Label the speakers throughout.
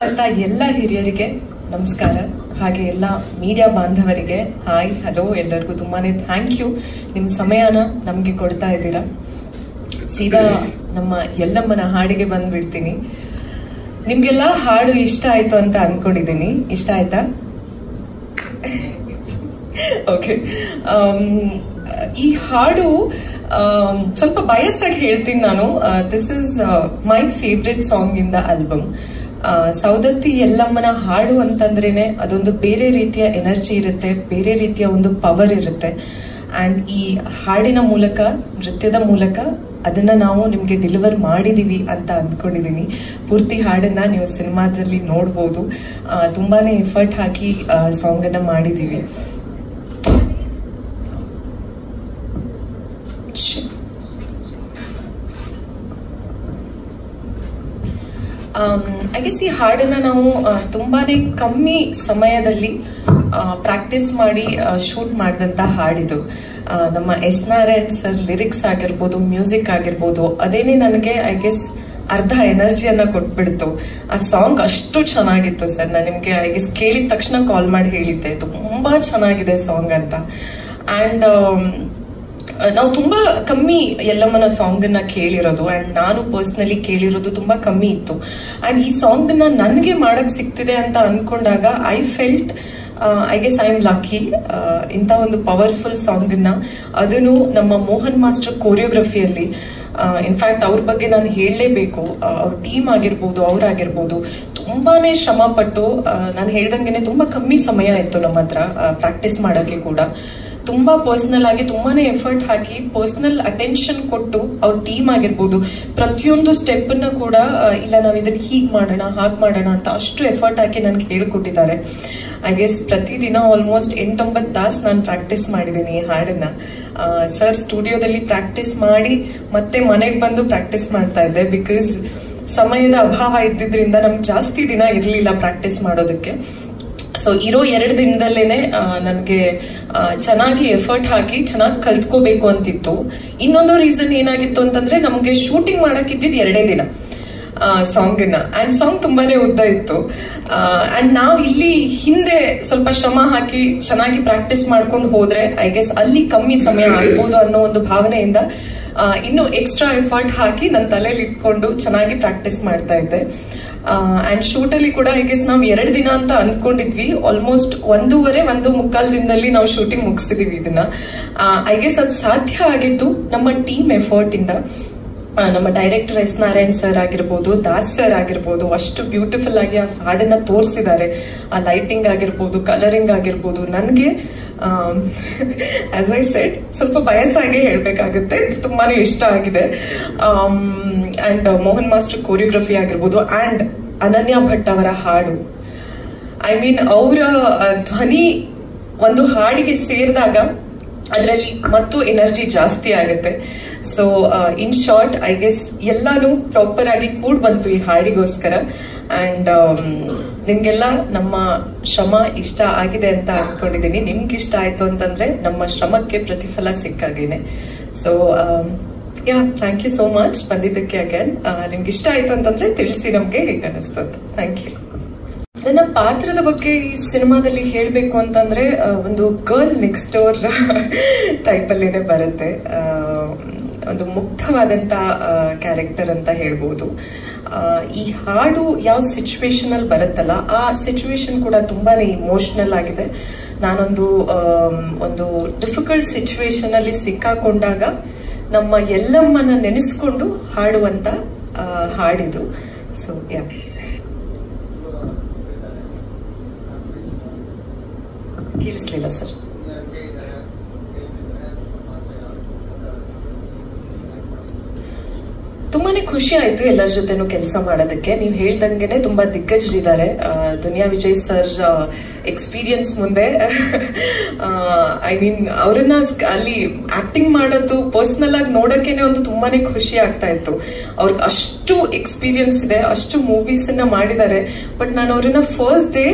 Speaker 1: ಅಂತ ಎಲ್ಲ ಹಿರಿಯರಿಗೆ ನಮಸ್ಕಾರ. ಹಾಗೆ ಎಲ್ಲ ಮೀಡಿಯಾ ಬಾಂಧವರಿಗೆ ಹಾಯ್ ಹಲೋ, ಎಲ್ಲರಿಗೂ ತುಂಬಾನೇ ಥ್ಯಾಂಕ್ ಯು. ನಿಮ್ಮ ಸಮಯನ ನಮಗೆ ಕೊಡ್ತಾ ಇದ್ದೀರಾ. ಸೀದಾ ನಮ್ಮ ಎಲ್ಲಮ್ಮನ ಹಾಡಿಗೆ ಬಂದ್ಬಿಡ್ತೀನಿ. ನಿಮ್ಗೆಲ್ಲ ಹಾಡು ಇಷ್ಟ ಆಯ್ತು ಅಂತ ಅನ್ಕೊಂಡಿದ್ದೀನಿ. ಇಷ್ಟ ಆಯ್ತಾ? ಓಕೆ. ಈ ಹಾಡು ಸ್ವಲ್ಪ ಬಯಸ್ ಆಗಿ ಹೇಳ್ತೀನಿ ನಾನು. This is my favourite song in the album. Saundatti ಎಲ್ಲಮ್ಮನ ಹಾಡು ಅಂತಂದ್ರೇನೆ ಅದೊಂದು ಬೇರೆ ರೀತಿಯ ಎನರ್ಜಿ ಇರುತ್ತೆ, ಬೇರೆ ರೀತಿಯ ಒಂದು ಪವರ್ ಇರುತ್ತೆ. ಅಂಡ್ ಈ ಹಾಡಿನ ಮೂಲಕ, ನೃತ್ಯದ ಮೂಲಕ ಅದನ್ನ ನಾವು ನಿಮ್ಗೆ ಡೆಲಿವರ್ ಮಾಡಿದೀವಿ ಅಂತ ಅಂದ್ಕೊಂಡಿದೀನಿ. ಪೂರ್ತಿ ಹಾಡನ್ನ ನೀವು ಸಿನಿಮಾದಲ್ಲಿ ನೋಡ್ಬೋದು. ತುಂಬಾನೇ ಎಫರ್ಟ್ ಹಾಕಿ ಸಾಂಗ್ ಅನ್ನ ಮಾಡಿದೀವಿ. ಐ ಗೆಸ್ ಈ ಹಾಡನ್ನ ನಾವು ತುಂಬಾನೇ ಕಮ್ಮಿ ಸಮಯದಲ್ಲಿ ಪ್ರಾಕ್ಟೀಸ್ ಮಾಡಿ ಶೂಟ್ ಮಾಡಿದಂತ ಹಾಡಿದು. ನಮ್ಮ ಎಸ್ ನಾರಾಯಣ್ ಸರ್ ಲಿರಿಕ್ಸ್ ಆಗಿರ್ಬೋದು, ಮ್ಯೂಸಿಕ್ ಆಗಿರ್ಬೋದು, ಅದೇನೆ ನನಗೆ ಐ ಗೆಸ್ ಅರ್ಧ ಎನರ್ಜಿಯನ್ನ ಕೊಟ್ಬಿಡ್ತು. ಆ ಸಾಂಗ್ ಅಷ್ಟು ಚೆನ್ನಾಗಿತ್ತು ಸರ್. ನಾನು ನಿಮ್ಗೆ ಐ ಗೆಸ್ ಕೇಳಿದ ತಕ್ಷಣ ಕಾಲ್ ಮಾಡಿ ಹೇಳಿದ್ದೆ ತುಂಬಾ ಚೆನ್ನಾಗಿದೆ ಸಾಂಗ್ ಅಂತ. ಅಂಡ್ ನಾವು ತುಂಬಾ ಕಮ್ಮಿ ಎಲ್ಲಮ್ಮನ ಸಾಂಗ್ ಅನ್ನ ಕೇಳಿರೋದು, ಅಂಡ್ ನಾನು ಪರ್ಸನಲಿ ಕೇಳಿರೋದು ತುಂಬಾ ಕಮ್ಮಿ ಇತ್ತು. ಅಂಡ್ ಈ ಸಾಂಗ್ ನ ನನಗೆ ಮಾಡಕ್ ಸಿಗ್ತಿದೆ ಅಂತ ಅನ್ಕೊಂಡಾಗ I felt I guess I am lucky. ಇಂಥ ಒಂದು ಪವರ್ಫುಲ್ ಸಾಂಗ್ ನ, ಅದನ್ನು ನಮ್ಮ ಮೋಹನ್ ಮಾಸ್ಟರ್ ಕೋರಿಯೋಗ್ರಫಿಯಲ್ಲಿ, ಇನ್ಫ್ಯಾಕ್ಟ್ ಅವ್ರ ಬಗ್ಗೆ ನಾನು ಹೇಳಲೇಬೇಕು. ಅವ್ರ ಟೀಮ್ ಆಗಿರ್ಬೋದು, ಅವ್ರಾಗಿರ್ಬೋದು, ತುಂಬಾನೇ ಶ್ರಮ ಪಟ್ಟು, ನಾನು ಹೇಳ್ದಂಗೆನೆ ತುಂಬಾ ಕಮ್ಮಿ ಸಮಯ ಇತ್ತು ನಮ್ಮ ಹತ್ರ ಪ್ರಾಕ್ಟೀಸ್ ಮಾಡೋಕೆ ಕೂಡ. ತುಂಬಾ ಪರ್ಸನಲ್ ಆಗಿ ತುಂಬಾನೇ ಎಫರ್ಟ್ ಹಾಕಿ, ಪರ್ಸನಲ್ ಅಟೆನ್ಷನ್ ಕೊಟ್ಟು ಅವ್ರ ಟೀಮ್ ಆಗಿರ್ಬೋದು ಪ್ರತಿಯೊಂದು ಸ್ಟೆಪ್ ಅನ್ನ ಕೂಡ ಇಲ್ಲ ನಾವ್ ಇದನ್ನ ಹೀಗ್ ಮಾಡೋಣ ಹಾಗ್ ಮಾಡೋಣ ಅಂತ ಅಷ್ಟು ಎಫರ್ಟ್ ಹಾಕಿ ನನ್ಗೆ ಹೇಳ್ಕೊಟ್ಟಿದ್ದಾರೆ. ಐ ಗೆಸ್ ಪ್ರತಿದಿನ ಆಲ್ಮೋಸ್ಟ್ 8-9 ತಾಸು ನಾನು ಪ್ರಾಕ್ಟೀಸ್ ಮಾಡಿದ್ದೀನಿ ಈ ಹಾಡನ್ನ. ಸರ್ ಸ್ಟುಡಿಯೋದಲ್ಲಿ ಪ್ರಾಕ್ಟೀಸ್ ಮಾಡಿ ಮತ್ತೆ ಮನೆಗೆ ಬಂದು ಪ್ರಾಕ್ಟೀಸ್ ಮಾಡ್ತಾ ಇದ್ದೆ. ಬಿಕಾಸ್ ಸಮಯದ ಅಭಾವ ಇದ್ದಿದ್ರಿಂದ ನಮ್ಗೆ ಜಾಸ್ತಿ ದಿನ ಇರಲಿಲ್ಲ ಪ್ರಾಕ್ಟೀಸ್ ಮಾಡೋದಕ್ಕೆ. ಸೊ ಇರೋ 2 ದಿನದಲ್ಲೇನೆ ನನಗೆ ಚೆನ್ನಾಗಿ ಎಫರ್ಟ್ ಹಾಕಿ ಚೆನ್ನಾಗಿ ಕಲ್ತ್ಕೋಬೇಕು ಅಂತಿತ್ತು. ಇನ್ನೊಂದು ರೀಸನ್ ಏನಾಗಿತ್ತು ಅಂತಂದ್ರೆ, ನಮ್ಗೆ ಶೂಟಿಂಗ್ ಮಾಡಕ್ ಇದ್ದಿದ್ 2 ದಿನ ಸಾಂಗ್ ನ. ಅಂಡ್ ಸಾಂಗ್ ತುಂಬಾನೇ ಉದ್ದ ಇತ್ತು. ಅಂಡ್ ನಾವು ಇಲ್ಲಿ ಹಿಂದೆ ಸ್ವಲ್ಪ ಶ್ರಮ ಹಾಕಿ ಚೆನ್ನಾಗಿ ಪ್ರಾಕ್ಟೀಸ್ ಮಾಡ್ಕೊಂಡು ಹೋದ್ರೆ ಐ ಗೆಸ್ ಅಲ್ಲಿ ಕಮ್ಮಿ ಸಮಯ ಆಗ್ಬೋದು ಅನ್ನೋ ಒಂದು ಭಾವನೆಯಿಂದ ಇನ್ನು ಎಕ್ಸ್ಟ್ರಾ ಎಫರ್ಟ್ ಹಾಕಿ ನನ್ನ ತಲೆಯಲ್ಲಿ ಇಟ್ಕೊಂಡು ಚೆನ್ನಾಗಿ ಪ್ರಾಕ್ಟೀಸ್ ಮಾಡ್ತಾ ಇದ್ದೆ. ಅಂಡ್ ಶೂಟ್ ಅಲ್ಲಿ ಕೂಡ ಐ ಗೆಸ್ ನಾವು 2 ದಿನ ಅಂತ ಅಂದ್ಕೊಂಡಿದ್ವಿ. ಆಲ್ಮೋಸ್ಟ್ 1.5 ದಿನದಲ್ಲಿ ನಾವು ಶೂಟಿಂಗ್ ಮುಗಿಸಿದೀವಿ ಇದನ್ನ. ಐ ಗೆಸ್ ಅದು ಸಾಧ್ಯ ಆಗಿದ್ದು ನಮ್ಮ ಟೀಮ್ ಎಫರ್ಟ್ ಇಂದ. ನಮ್ಮ ಡೈರೆಕ್ಟರ್ ಎಸ್ ನಾರಾಯಣ್ ಸರ್ ಆಗಿರ್ಬೋದು, ದಾಸ್ ಸರ್ ಆಗಿರ್ಬೋದು, ಅಷ್ಟು ಬ್ಯೂಟಿಫುಲ್ ಆಗಿ ಆ ಹಾಡನ್ನ ತೋರಿಸಿದ್ದಾರೆ. ಆ ಲೈಟಿಂಗ್ ಆಗಿರ್ಬೋದು, ಕಲರಿಂಗ್ ಆಗಿರ್ಬೋದು, ನನಗೆ ಆಸ್ ಐ ಸೆಡ್ ಸ್ವಲ್ಪ ಬಯಸ್ಸಾಗಿ ಹೇಳ್ಬೇಕಾಗುತ್ತೆ, ತುಂಬಾನೇ ಇಷ್ಟ ಆಗಿದೆ. ಅಂಡ್ ಮೋಹನ್ ಮಾಸ್ಟರ್ ಕೋರಿಯೋಗ್ರಫಿ ಆಗಿರ್ಬೋದು, ಅಂಡ್ ಅನನ್ಯ ಭಟ್ ಅವರ ಹಾಡು, ಐ ಮೀನ್ ಅವರ ಧ್ವನಿ ಒಂದು ಹಾಡಿಗೆ ಸೇರಿದಾಗ ಅದರಲ್ಲಿ ಮತ್ತು ಎನರ್ಜಿ ಜಾಸ್ತಿ ಆಗುತ್ತೆ. So in short I guess ಎಲ್ಲಾನು ಪ್ರಾಪರ್ ಆಗಿ ಕೂಡ್ ಬಂತು ಈ ಹಾಡಿಗೋಸ್ಕರ. ಅಂಡ್ ನಿಮ್ಗೆಲ್ಲ ನಮ್ಮ ಶ್ರಮ ಇಷ್ಟ ಆಗಿದೆ ಅಂತ ಅನ್ಕೊಂಡಿದ್ದೀನಿ. ನಿಮ್ಗೆ ಇಷ್ಟ ಆಯ್ತು ಅಂತಂದ್ರೆ ನಮ್ಮ ಶ್ರಮಕ್ಕೆ ಪ್ರತಿಫಲ ಸಿಕ್ಕಾಗೇನೆ. So yeah, thank you so much ಬಂದಿದ್ದಕ್ಕೆ ಅಗೇನ್. ನಿಮ್ಗೆ ಇಷ್ಟ ಆಯ್ತು ಅಂತಂದ್ರೆ ತಿಳಿಸಿ ನಮ್ಗೆ ಹೇಗೆ ಅನಿಸ್ತದೆ. Thank you. ನನ್ನ ಪಾತ್ರದ ಬಗ್ಗೆ ಈ ಸಿನಿಮಾದಲ್ಲಿ ಹೇಳಬೇಕು ಅಂತಂದ್ರೆ, ಒಂದು ಗರ್ಲ್ ನೆಕ್ಸ್ಟ್ ಡೋರ್ ಟೈಪ್ ಅಲ್ಲೇನೆ ಬರುತ್ತೆ. ಒಂದು ಮುಗ್ಧವಾದಂತ ಕ್ಯಾರೆಕ್ಟರ್ ಅಂತ ಹೇಳ್ಬೋದು. ಈ ಹಾಡು ಯಾವ ಸಿಚುವೇಶನ್ ಅಲ್ಲಿ ಬರುತ್ತಲ್ಲ, ಆ ಸಿಚುವೇಶನ್ ಕೂಡ ತುಂಬಾನೇ ಇಮೋಷನಲ್ ಆಗಿದೆ. ನಾನೊಂದು ಒಂದು ಡಿಫಿಕಲ್ಟ್ ಸಿಚುವೇಶನ್ ಅಲ್ಲಿ ಸಿಕ್ಕಾಕೊಂಡಾಗ ನಮ್ಮ ಎಲ್ಲಮ್ಮನ ನೆನೆಸ್ಕೊಂಡು ಹಾಡುವಂತ ಹಾಡಿದು. So yeah, ಕೇಳಿಸ್ಲಿಲ್ಲ sir. ತುಂಬಾನೇ ಖುಷಿ ಆಯ್ತು ಎಲ್ಲರ ಜೊತೆನೂ ಕೆಲಸ ಮಾಡೋದಕ್ಕೆ. ನೀವು ಹೇಳ್ದಂಗೆನೆ ತುಂಬಾ ದಿಗ್ಗಜರಿದ್ದಾರೆ. ದುನಿಯಾ ವಿಜಯ್ ಸರ್ ಎಕ್ಸ್ಪೀರಿಯನ್ಸ್ ಮುಂದೆ ಐ ಮೀನ್ ಅವರನ್ನ ಅಲ್ಲಿ ಆಕ್ಟಿಂಗ್ ಮಾಡೋದು ಪರ್ಸನಲ್ ಆಗಿ ನೋಡೋಕೆನೆ ಒಂದು ತುಂಬಾನೇ ಖುಷಿ ಆಗ್ತಾ ಇತ್ತು. ಅವ್ರಿಗೆ ಅಷ್ಟು ಅಷ್ಟು ಎಕ್ಸ್ಪೀರಿಯನ್ಸ್ ಇದೆ, ಅಷ್ಟು ಮೂವೀಸ್ ಅನ್ನ ಮಾಡಿದ್ದಾರೆ. ಬಟ್ ನಾನು ಅವ್ರನ್ನ ಫಸ್ಟ್ ಡೇ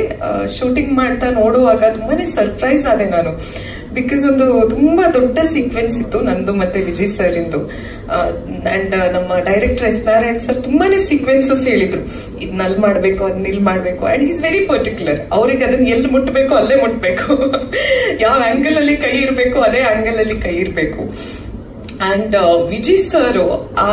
Speaker 1: ಶೂಟಿಂಗ್ ಮಾಡ್ತಾ ನೋಡುವಾಗ ತುಂಬಾನೇ ಸರ್ಪ್ರೈಸ್ ಆದೆ ನಾನು. ಬಿಕಾಸ್ ಒಂದು ತುಂಬಾ ದೊಡ್ಡ ಸೀಕ್ವೆನ್ಸ್ ಇತ್ತು ನಂದು ಮತ್ತೆ ವಿಜಯ್ ಸರ್ ಇಂದು. ಅಂಡ್ ನಮ್ಮ ಡೈರೆಕ್ಟರ್ ಎಸ್ ನಾರಾಯಣ್ ಸರ್ ತುಂಬಾನೇ ಸೀಕ್ವೆನ್ಸಸ್ ಹೇಳಿದ್ರು, ಇದನ್ನ ಅಲ್ಲಿ ಮಾಡ್ಬೇಕು, ಅದನ್ನ ಇಲ್ಲಿ ಮಾಡ್ಬೇಕು. And is very particular. ಅವ್ರಿಗೆ ಅದನ್ನ ಎಲ್ಲಿ ಮುಟ್ಬೇಕು ಅಲ್ಲೇ ಮುಟ್ಬೇಕು, ಯಾವ ಆಂಗಲ್ ಅಲ್ಲಿ ಕೈ ಇರ್ಬೇಕು ಅದೇ ಆಂಗಲ್ ಅಲ್ಲಿ ಕೈ ಇರ್ಬೇಕು. ಅಂಡ್ ವಿಜಯ್ ಸರ್ ಆ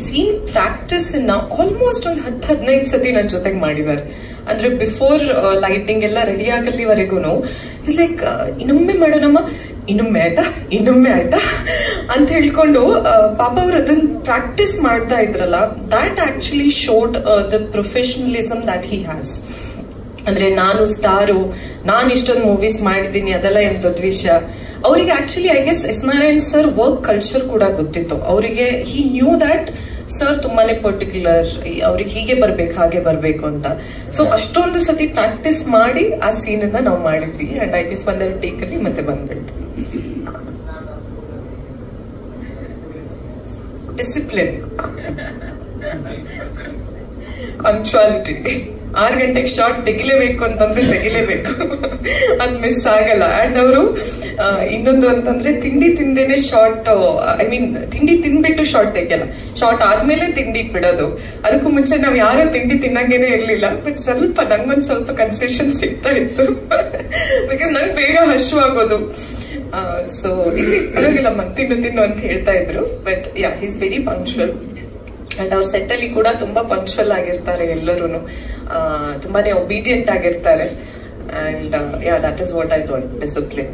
Speaker 1: ಸೀನ್ ಪ್ರಾಕ್ಟೀಸ್ ನ ಆಲ್ಮೋಸ್ಟ್ ಒಂದು 10-15 ಸತಿ ನನ್ನ ಜೊತೆಗೆ ಮಾಡಿದ್ದಾರೆ. ಅಂದ್ರೆ ಬಿಫೋರ್ ಲೈಟಿಂಗ್ ಎಲ್ಲ ರೆಡಿ ಆಗಲ್ಲಿವರೆಗೂ ಲೈಕ್ ಇನ್ನೊಮ್ಮೆ ಮಾಡೋಣಮ್ಮ, ಇನ್ನೊಮ್ಮೆ ಆಯ್ತಾ ಅಂತ ಹೇಳ್ಕೊಂಡು ಪಾಪ ಅವ್ರು ಅದನ್ನ ಪ್ರಾಕ್ಟೀಸ್ ಮಾಡ್ತಾ ಇದ್ರಲ್ಲ. That actually showed the professionalism that he has. ಅಂದ್ರೆ ನಾನು ಸ್ಟಾರು, ನಾನು ಇಷ್ಟೊಂದು ಮೂವೀಸ್ ಮಾಡಿದ್ದೀನಿ, ಅದೆಲ್ಲ ಏನ್ ದೊಡ್ಡ ವಿಷಯ. ಅವರಿಗೆ actually I guess S Narayan sir work culture ಕೂಡ ಗೊತ್ತಿತ್ತು ಅವರಿಗೆ. ಹಿ ನ್ಯೂ ದಟ್ ಸರ್ ತುಂಬಾನೇ ಪರ್ಟಿಕ್ಯುಲರ್, ಅವ್ರಿಗೆ ಹೀಗೆ ಬರ್ಬೇಕು ಹಾಗೆ ಬರ್ಬೇಕು ಅಂತ. ಸೊ ಅಷ್ಟೊಂದು ಸತಿ ಪ್ರಾಕ್ಟೀಸ್ ಮಾಡಿ ಆ ಸೀನ್ ಅನ್ನ ನಾವು ಮಾಡಿದ್ವಿ. ಅಂಡ್ ಐ ಗೆಸ್ ಒಂದೆರಡು ಟೇಕ್ ಅಲ್ಲಿ ಮತ್ತೆ ಬಂದ್ಬಿಡ್ತು. Discipline, punctuality. 6 ಗಂಟೆಗೆ ಶಾರ್ಟ್ ತೆಗಿಲೇಬೇಕು ಅಂತಂದ್ರೆ ತೆಗಿಲೇಬೇಕು, ಅದ್ ಮಿಸ್ ಆಗಲ್ಲ. ಅಂಡ್ ಅವರು ಇನ್ನೊಂದು ಅಂತಂದ್ರೆ ತಿಂಡಿ ತಿಂದೇನೆ ಶಾರ್ಟ್, ಐ ಮೀನ್ ತಿಂಡಿ ತಿಂದ್ಬಿಟ್ಟು ಶಾರ್ಟ್ ತೆಗಿಯಲ್ಲ, ಶಾರ್ಟ್ ಆದ್ಮೇಲೆ ತಿಂಡಿ ಬಿಡೋದು. ಅದಕ್ಕೂ ಮುಂಚೆ ನಾವ್ ಯಾರು ತಿಂಡಿ ತಿನ್ನಂಗೇನೆ ಇರ್ಲಿಲ್ಲ. ಬಟ್ ನಂಗೊಂದ್ ಸ್ವಲ್ಪ ಕನ್ಸೆಷನ್ ಸಿಗ್ತಾ ಇತ್ತು, ಬಿಕಾಸ್ ನಂಗೆ ಬೇಗ ಹಶ್ವಾಗೋದು. ಸೊ ಇಲ್ಲಿ ಪರವಾಗಿಲ್ಲಮ್ಮ ತಿನ್ನು ಅಂತ ಹೇಳ್ತಾ ಇದ್ರು. But yeah, he is very punctual. And ಅವ್ರ ಸೆಟ್ ಅಲ್ಲಿ ಕೂಡ ತುಂಬಾ ಪಂಕ್ಚುವಲ್ ಆಗಿರ್ತಾರೆ ಎಲ್ಲರೂ, ತುಂಬಾನೇ ಒಬೀಡಿಯಂಟ್ ಆಗಿರ್ತಾರೆ. And yeah, that is what I want, discipline.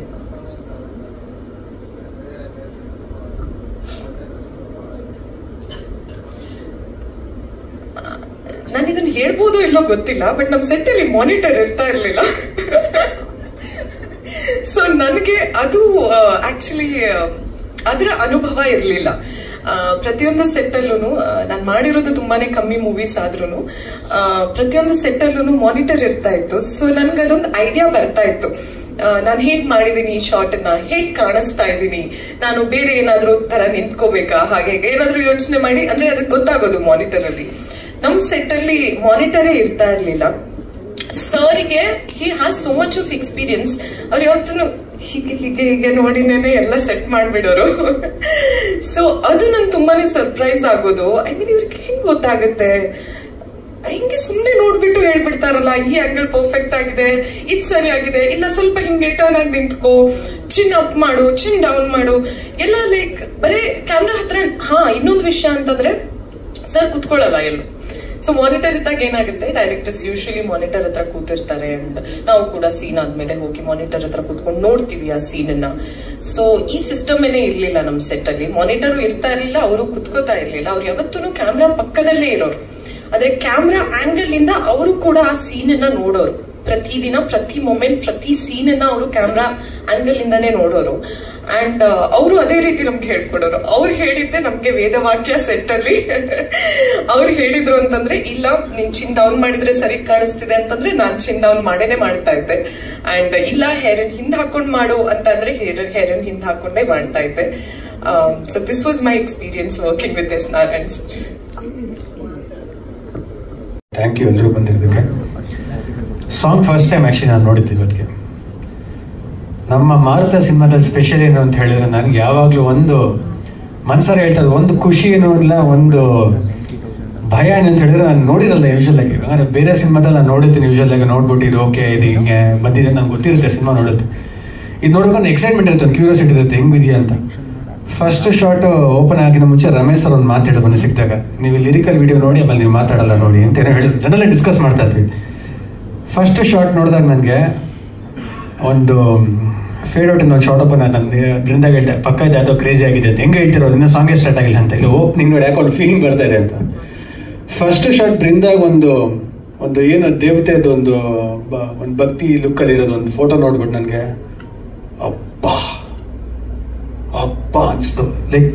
Speaker 1: ನಾನು ಇದನ್ನ ಹೇಳ್ಬೋದು ಇಲ್ಲೋ ಗೊತ್ತಿಲ್ಲ, ಬಟ್ ನಮ್ ಸೆಟ್ ಅಲ್ಲಿ ಮಾನಿಟರ್ ಇರ್ತಾ ಇರ್ಲಿಲ್ಲ. ಸೊ ನನಗೆ ಅದು ಆಕ್ಚುಲಿ ಅದರ ಅನುಭವ ಇರ್ಲಿಲ್ಲ. ಪ್ರತಿಯೊಂದು ಸೆಟ್ ಅಲ್ಲೂ ನಾನು ಮಾಡಿರೋದು ತುಂಬಾನೇ ಕಮ್ಮಿ ಮೂವೀಸ್ ಆದ್ರೂ ಪ್ರತಿಯೊಂದು ಸೆಟ್ ಅಲ್ಲೂ ಮಾನಿಟರ್ ಇರ್ತಾ ಇತ್ತು. ಸೊ ನನ್ಗೆ ಅದೊಂದು ಐಡಿಯಾ ಬರ್ತಾ ಇತ್ತು, ನಾನು ಹೇಗ್ ಮಾಡಿದೀನಿ ಈ ಶಾರ್ಟ್ ನ, ಹೇಗ್ ಕಾಣಿಸ್ತಾ ಇದ್ದೀನಿ, ನಾನು ಬೇರೆ ಏನಾದ್ರೂ ತರ ನಿಂತ್ಕೋಬೇಕಾ, ಹಾಗೆ ಏನಾದ್ರೂ ಯೋಚನೆ ಮಾಡಿ. ಅಂದ್ರೆ ಅದಕ್ಕೆ ಗೊತ್ತಾಗೋದು ಮಾನಿಟರ್ ಅಲ್ಲಿ. ನಮ್ ಸೆಟ್ ಅಲ್ಲಿ ಮಾನಿಟರೇ ಇರ್ತಾ ಇರ್ಲಿಲ್ಲ. ಸರ್ಗೆ he has so much of experience. ಅವ್ರು ಯಾವತ್ತೂ ಹೀಗೆ ನೋಡಿನೇನೆ ಎಲ್ಲ ಸೆಟ್ ಮಾಡ್ಬಿಡೋರು. ಸೊ ಅದು ನನ್ ತುಂಬಾನೇ ಸರ್ಪ್ರೈಸ್ ಆಗೋದು. ಐ ಮೀನ್ ಇವ್ರಿಗೆ ಹೆಂಗ್ ಗೊತ್ತಾಗುತ್ತೆ, ಹಿಂಗೆ ಸುಮ್ನೆ ನೋಡ್ಬಿಟ್ಟು ಹೇಳ್ಬಿಡ್ತಾರಲ್ಲ, ಈ ಆಂಗಲ್ ಪರ್ಫೆಕ್ಟ್ ಆಗಿದೆ, ಇದ್ ಸರಿ ಆಗಿದೆ, ಇಲ್ಲ ಸ್ವಲ್ಪ ಹಿಂಗೆ ಟರ್ನ್ ಆಗಿ ನಿಂತ್ಕೋ, ಚಿನ್ ಅಪ್ ಮಾಡು, ಚಿನ್ ಡೌನ್ ಮಾಡು, ಎಲ್ಲ ಲೈಕ್ ಬರೀ ಕ್ಯಾಮ್ರಾ ಹತ್ರ. ಇನ್ನೊಂದು ವಿಷಯ ಅಂತಂದ್ರೆ ಸರ್ ಕುತ್ಕೊಳ್ಳಲ್ಲ ಎಲ್ಲೂ. ಸೊ ಮಾನಿಟರ್ ಇದ್ದಾಗ ಏನಾಗುತ್ತೆ, ಡೈರೆಕ್ಟರ್ಸ್ ಯೂಶಲಿ ಮಾನಿಟರ್ ಹತ್ರ ಕೂತಿರ್ತಾರೆ. ಅಂಡ್ ನಾವು ಕೂಡ ಸೀನ್ ಆದ್ಮೇಲೆ ಹೋಗಿ ಮಾನಿಟರ್ ಹತ್ರ ಕೂತ್ಕೊಂಡು ನೋಡ್ತೀವಿ ಆ ಸೀನ್ ಅನ್ನ. ಸೊ ಈ ಸಿಸ್ಟಮ್ ಏನೇ ಇರ್ಲಿಲ್ಲ ನಮ್ ಸೆಟ್ ಅಲ್ಲಿ. ಮಾನಿಟರ್ ಇರ್ತಾ ಇರ್ಲಿಲ್ಲ, ಅವರು ಕುತ್ಕೋತಾ ಇರ್ಲಿಲ್ಲ. ಅವ್ರು ಯಾವತ್ತೂ ಕ್ಯಾಮ್ರಾ ಪಕ್ಕದಲ್ಲೇ ಇರೋರು. ಆದ್ರೆ ಕ್ಯಾಮ್ರಾ ಆಂಗಲ್ ಇಂದ ಅವರು ಕೂಡ ಆ ಸೀನ್ ಅನ್ನ ನೋಡೋರು. ಪ್ರತಿದಿನ ಪ್ರತಿ ಮೊಮೆಂಟ್ ಪ್ರತಿ ಸೀನ್ ಅನ್ನ ಅವರು ಕ್ಯಾಮ್ರಾ ಆಂಗಲ್ ಇಂದಾನೇ ನೋಡೋರು. ಅಂಡ್ ಅವರು ಅದೇ ರೀತಿ ನಮ್ಗೆ ಹೇಳ್ಕೊಡೋರು. ಅವ್ರು ಹೇಳಿದ್ದೆ ನಮ್ಗೆ ವೇದವಾಕ್ಯ ಸೆಟ್ ಅಲ್ಲಿ. ಅವ್ರು ಹೇಳಿದ್ರು ಅಂತಂದ್ರೆ, ಇಲ್ಲ ನೀನ್ ಚಿನ್ ಡೌನ್ ಮಾಡಿದ್ರೆ ಸರಿ ಕಾಣಿಸ್ತಿದೆ ಅಂತಂದ್ರೆ ನಾನ್ ಚಿನ್ ಡೌನ್ ಮಾಡೇನೆ ಮಾಡ್ತಾ ಇದ್ದೆ. ಅಂಡ್ ಇಲ್ಲ ಹೇರ್ ಹಿಂದ್ ಹಾಕೊಂಡ್ ಮಾಡು ಅಂತಂದ್ರೆ ಹೇರ್ ಹಿಂದ್ ಹಾಕೊಂಡೇ ಮಾಡ್ತಾ ಇದ್ದೆ. So this was my experience working with S Narayan sir.
Speaker 2: Thank you ಎಲ್ಲರೂ ಬಂದಿರೋದಕ್ಕೆ. ಸಾಂಗ್ ಫಸ್ಟ್ ಟೈಮ್ ಆ್ಯಕ್ಚುಲಿ ನಾನು ನೋಡಿದ್ದೆ ಇವತ್ತಿಗೆ. ನಮ್ಮ ಮಾರುತ ಸಿನಿಮಾದಲ್ಲಿ ಸ್ಪೆಷಲ್ ಏನು ಅಂತ ಹೇಳಿದ್ರೆ, ನನಗೆ ಯಾವಾಗಲೂ ಒಂದು ಮನ್ಸಾರ ಹೇಳ್ತಾರೆ, ಒಂದು ಖುಷಿ ಏನೂ ಇಲ್ಲ, ಒಂದು ಭಯ ಏನು ಅಂತ ಹೇಳಿದ್ರೆ ನಾನು ನೋಡಿರಲ್ಲ ಯೂಶಲಾಗಿ. ಅಂದರೆ ಬೇರೆ ಸಿನಿಮಾದಲ್ಲಿ ನಾನು ನೋಡಿರ್ತೀನಿ ಯೂಶಲಾಗಿ, ನೋಡ್ಬಿಟ್ಟು ಇದು ಓಕೆ ಇದು ಹಿಂಗೆ ಬಂದಿದೆ ನಂಗೆ ಗೊತ್ತಿರುತ್ತೆ ಸಿನಿಮಾ ನೋಡುತ್ತೆ. ಇದು ನೋಡ್ಕೊಂಡು ಎಕ್ಸೈಟ್ಮೆಂಟ್ ಇರುತ್ತೆ, ಒಂದು ಕ್ಯೂರಿಯಾಸಿಟಿ ಇರುತ್ತೆ ಹೆಂಗಿದೆಯಾ ಅಂತ. ಫಸ್ಟ್ ಶಾರ್ಟ್ ಓಪನ್ ಆಗಿನ ಮುಂಚೆ ರಮೇಶ್ ಸರ್ ಒಂದು ಮಾತಾಡೋದು ಬನ್ನಿ ಸಿಕ್ಕಿದಾಗ, ನೀವು ಲಿರಿಕಲ್ ವಿಡಿಯೋ ನೋಡಿ ಆಮೇಲೆ ನೀವು ಮಾತಾಡಲ್ಲ ನೋಡಿ ಅಂತ ಏನೋ ಹೇಳಿದ್ರು. ಜನರಲ್ಲೇ ಡಿಸ್ಕಸ್ ಮಾಡ್ತಾ ಇರ್ತೀವಿ. ಫಸ್ಟ್ ಶಾರ್ಟ್ ನೋಡಿದಾಗ ನನಗೆ ಒಂದು ಫೇಡ್ ಔಟ್ ಒಂದು ಶಾರ್ಟ್ ಓಪನ್ ನನಗೆ ಬೃಂದಾಗ ಹೇಳ್ತೆ, ಪಕ್ಕ ಇದು ಯಾವುದೋ ಕ್ರೇಜಿ ಆಗಿದೆ ಅಂತ. ಹೆಂಗೆ ಹೇಳ್ತಿರೋ ಇನ್ನೂ ಸಾಂಗೇ ಸ್ಟಾರ್ಟ್ ಆಗಿಲ್ಲ ಅಂತ. ಇಲ್ಲಿ ಓಪನಿಂಗ್ ನೋಡಿ ಯಾಕೆ ಒಂದು ಫೀಲಿಂಗ್ ಬರ್ತಾ ಇದೆ ಅಂತ. ಫಸ್ಟ್ ಶಾರ್ಟ್ ಬೃಂದಾಗ ಒಂದು ಏನು ದೇವತೆದು ಒಂದು ಭಕ್ತಿ ಲುಕ್ಕಲ್ಲಿ ಇರೋದು ಒಂದು ಫೋಟೋ ನೋಡ್ಬಿಟ್ಟು ನನಗೆ ಅಪ್ಪ ಅನಿಸ್ತು. ಲೈಕ್